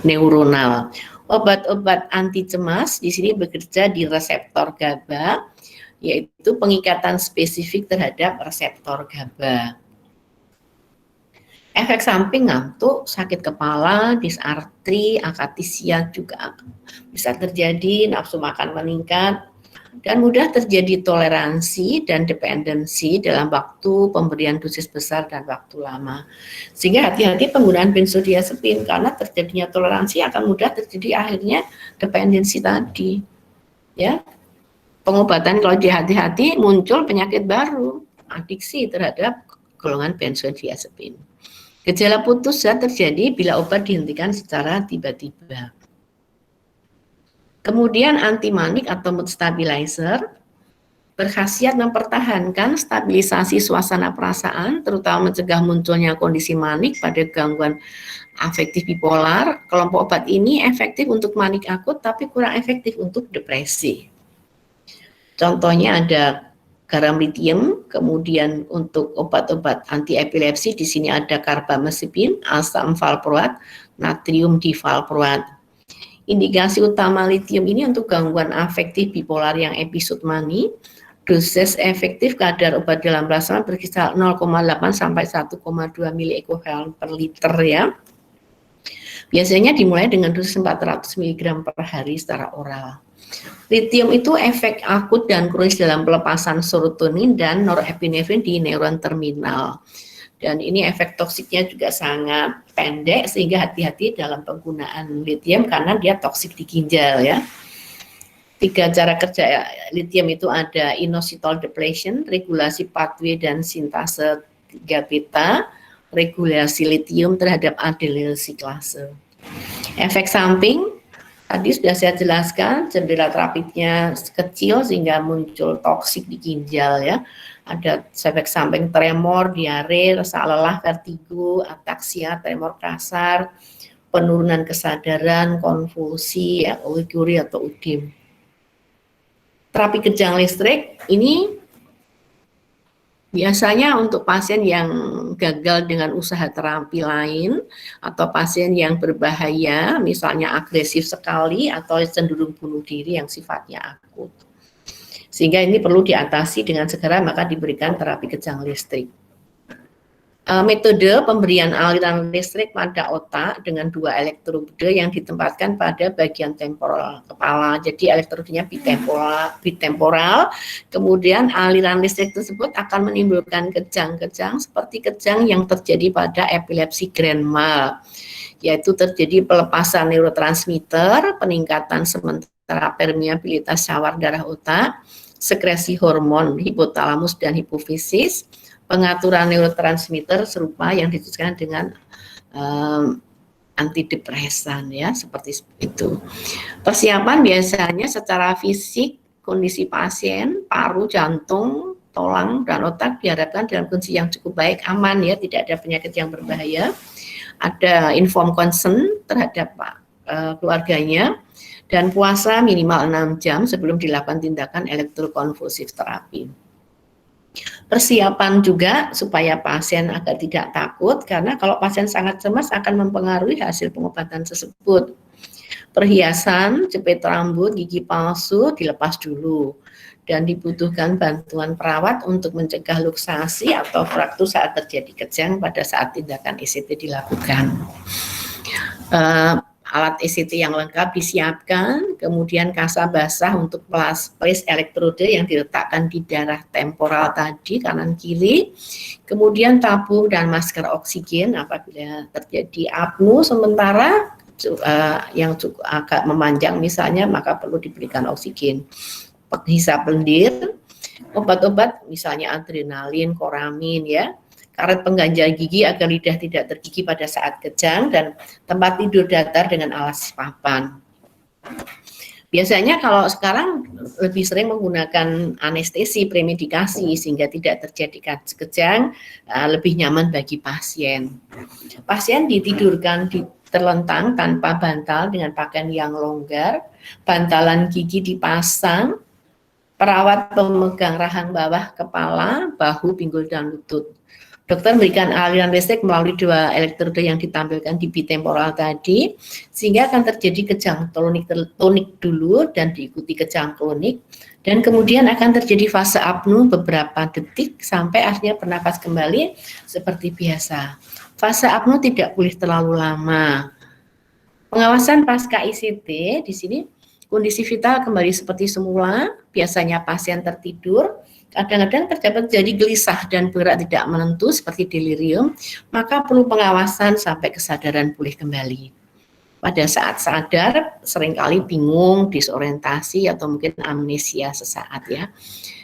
neuronal. Obat-obat anti cemas di sini bekerja di reseptor GABA, yaitu pengikatan spesifik terhadap reseptor GABA. Efek samping ngantuk, sakit kepala, disartri, akatisia juga bisa terjadi, nafsu makan meningkat, dan mudah terjadi toleransi dan dependensi dalam waktu pemberian dosis besar dan waktu lama. Sehingga hati-hati penggunaan benzodiazepin karena terjadinya toleransi akan mudah terjadi akhirnya dependensi tadi. Ya, pengobatan kalau hati-hati muncul penyakit baru, adiksi terhadap golongan benzodiazepin. Gejala putus zat terjadi bila obat dihentikan secara tiba-tiba. Kemudian antimanik atau mood stabilizer berkhasiat mempertahankan stabilisasi suasana perasaan, terutama mencegah munculnya kondisi manik pada gangguan afektif bipolar. Kelompok obat ini efektif untuk manik akut, tapi kurang efektif untuk depresi. Contohnya ada garam litium, kemudian untuk obat-obat anti-epilepsi di sini ada carbamazepin, asam valproat, natrium divalproat. Indikasi utama litium ini untuk gangguan afektif bipolar yang episode mani. Dosis efektif kadar obat dalam plasma berkisar 0,8 sampai 1,2 miliequivalent per liter ya. Biasanya dimulai dengan dosis 400 mg per hari secara oral. Litium itu efek akut dan kronis dalam pelepasan serotonin dan norepinefrin di neuron terminal. Dan ini efek toksiknya juga sangat pendek sehingga hati-hati dalam penggunaan litium karena dia toksik di ginjal ya. 3 cara kerja litium itu ada inositol depletion, regulasi pathway dan sintase 3-beta, regulasi litium terhadap adenyl siklase. Efek samping Tadi sudah saya jelaskan jendela terapitnya kecil sehingga muncul toksik di ginjal ya. Ada efek samping tremor, diare, rasa lelah, vertigo, ataksia, tremor kasar, penurunan kesadaran, konvulsi, ya, oliguria atau udim. Terapi kejang listrik ini biasanya untuk pasien yang gagal dengan usaha terapi lain atau pasien yang berbahaya, misalnya agresif sekali atau cenderung bunuh diri yang sifatnya akut. Sehingga ini perlu diatasi dengan segera, maka diberikan terapi kejang listrik. Metode pemberian aliran listrik pada otak dengan 2 elektrode yang ditempatkan pada bagian temporal kepala. Jadi elektrodenya bitemporal, kemudian aliran listrik tersebut akan menimbulkan kejang-kejang seperti kejang yang terjadi pada epilepsi grand mal, yaitu terjadi pelepasan neurotransmitter, peningkatan sementara permeabilitas syawar darah otak, sekresi hormon hipotalamus dan hipofisis, pengaturan neurotransmitter serupa yang dituliskan dengan antidepresan ya, seperti itu. Persiapan biasanya secara fisik, kondisi pasien, paru, jantung, tulang, dan otak diharapkan dalam kondisi yang cukup baik, aman ya, tidak ada penyakit yang berbahaya. Ada informed consent terhadap keluarganya, dan puasa minimal 6 jam sebelum dilakukan tindakan elektrokonvulsif terapi. Persiapan juga supaya pasien agar tidak takut, karena kalau pasien sangat cemas akan mempengaruhi hasil pengobatan tersebut. Perhiasan, jepit rambut, gigi palsu dilepas dulu, dan dibutuhkan bantuan perawat untuk mencegah luksasi atau fraktur saat terjadi kejang pada saat tindakan ECT dilakukan. Alat ECT yang lengkap disiapkan, kemudian kasa basah untuk place elektrode yang diletakkan di daerah temporal tadi, kanan kiri, kemudian tabung dan masker oksigen apabila terjadi apnu sementara yang cukup agak memanjang misalnya, maka perlu diberikan oksigen. Penghisap lendir, obat-obat misalnya adrenalin, koramin ya, karet pengganjal gigi agar lidah tidak tergigi pada saat kejang, dan tempat tidur datar dengan alas papan. Biasanya kalau sekarang lebih sering menggunakan anestesi premedikasi sehingga tidak terjadi kejang, lebih nyaman bagi pasien. Pasien ditidurkan terlentang tanpa bantal dengan pakaian yang longgar, bantalan gigi dipasang, perawat pemegang rahang bawah kepala, bahu, pinggul, dan lutut. Dokter memberikan aliran listrik melalui 2 elektrode yang ditampilkan di bitemporal tadi, sehingga akan terjadi kejang tonik dulu dan diikuti kejang klonik, dan kemudian akan terjadi fase apnu beberapa detik sampai akhirnya bernapas kembali seperti biasa. Fase apnu tidak boleh terlalu lama. Pengawasan pasca ICT di sini kondisi vital kembali seperti semula, biasanya pasien tertidur. Kadang-kadang terdapat jadi gelisah dan bergerak tidak menentu seperti delirium, maka perlu pengawasan sampai kesadaran pulih kembali. Pada saat sadar, seringkali bingung, disorientasi, atau mungkin amnesia sesaat ya.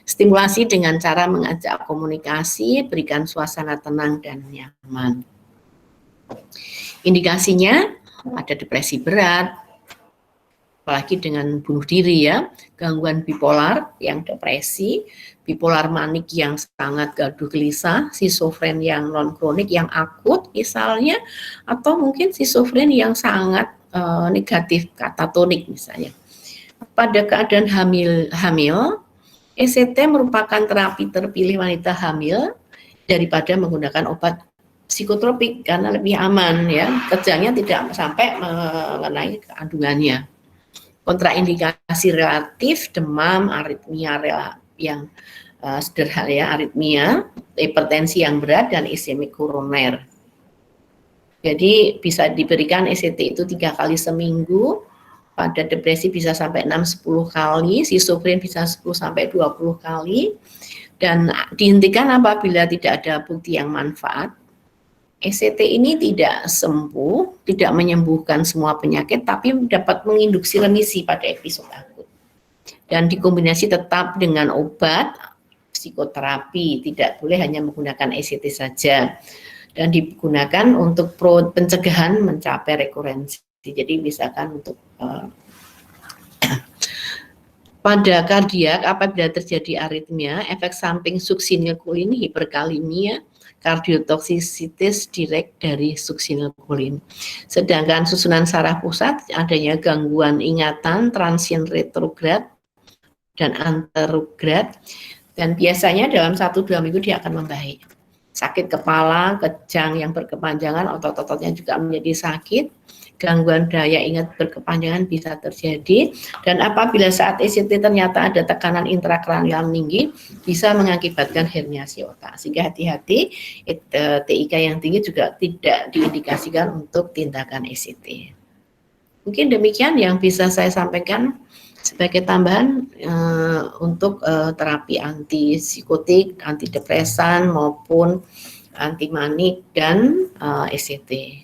Stimulasi dengan cara mengajak komunikasi, berikan suasana tenang dan nyaman. Indikasinya ada depresi berat, apalagi dengan bunuh diri ya, gangguan bipolar yang depresi, bipolar manik yang sangat gaduh gelisah, schizofren yang non-kronik yang akut misalnya, atau mungkin schizofren yang sangat negatif, katatonik misalnya. Pada keadaan hamil, ECT merupakan terapi terpilih wanita hamil daripada menggunakan obat psikotropik karena lebih aman ya, kejangnya tidak sampai mengenai kandungannya. Kontraindikasi relatif, demam, aritmia yang sederhana ya, aritmia, hipertensi yang berat, dan iskemik koroner. Jadi bisa diberikan ECT itu 3 kali seminggu, pada depresi bisa sampai 6-10 kali, schizofren bisa 10-20 kali, dan dihentikan apabila tidak ada bukti yang manfaat. ECT ini tidak sembuh, tidak menyembuhkan semua penyakit, tapi dapat menginduksi remisi pada episode akut. Dan dikombinasi tetap dengan obat, psikoterapi, tidak boleh hanya menggunakan ECT saja. Dan digunakan untuk pencegahan mencapai rekurensi. Jadi misalkan untuk pada kardiak apabila terjadi aritmia, efek samping suksinilkolin, hiperkalimia, kardiotoksisitis direct dari suksinilkolin. Sedangkan susunan saraf pusat adanya gangguan ingatan, transient retrograd dan anterograd, dan biasanya dalam 1-2 minggu dia akan membaik. Sakit kepala, kejang yang berkepanjangan, otot-ototnya juga menjadi sakit, gangguan daya ingat berkepanjangan bisa terjadi, dan apabila saat ECT ternyata ada tekanan intrakranial tinggi, bisa mengakibatkan herniasi otak. Sehingga hati-hati, TIK yang tinggi juga tidak diindikasikan untuk tindakan ECT. Mungkin demikian yang bisa saya sampaikan sebagai tambahan untuk terapi antipsikotik, antidepresan maupun antimanik dan ECT.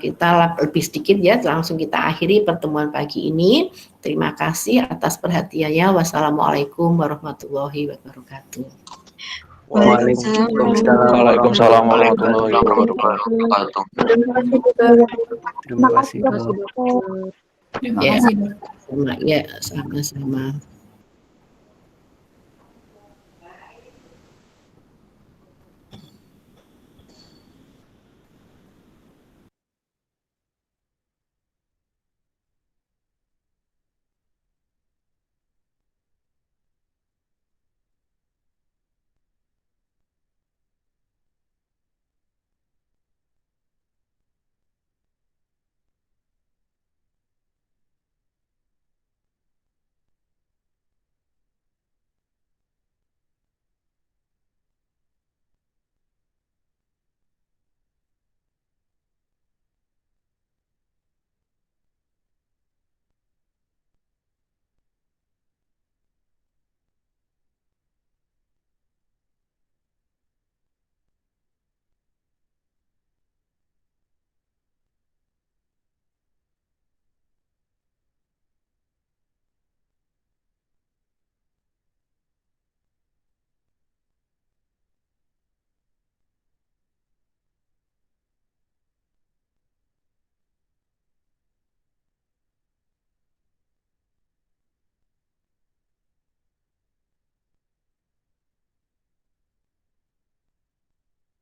Kita lebih sedikit ya, langsung kita akhiri pertemuan pagi ini. Terima kasih atas perhatiannya. Wassalamualaikum warahmatullahi wabarakatuh. Waalaikumsalam warahmatullahi wabarakatuh. Terima kasih. Ya, sama-sama.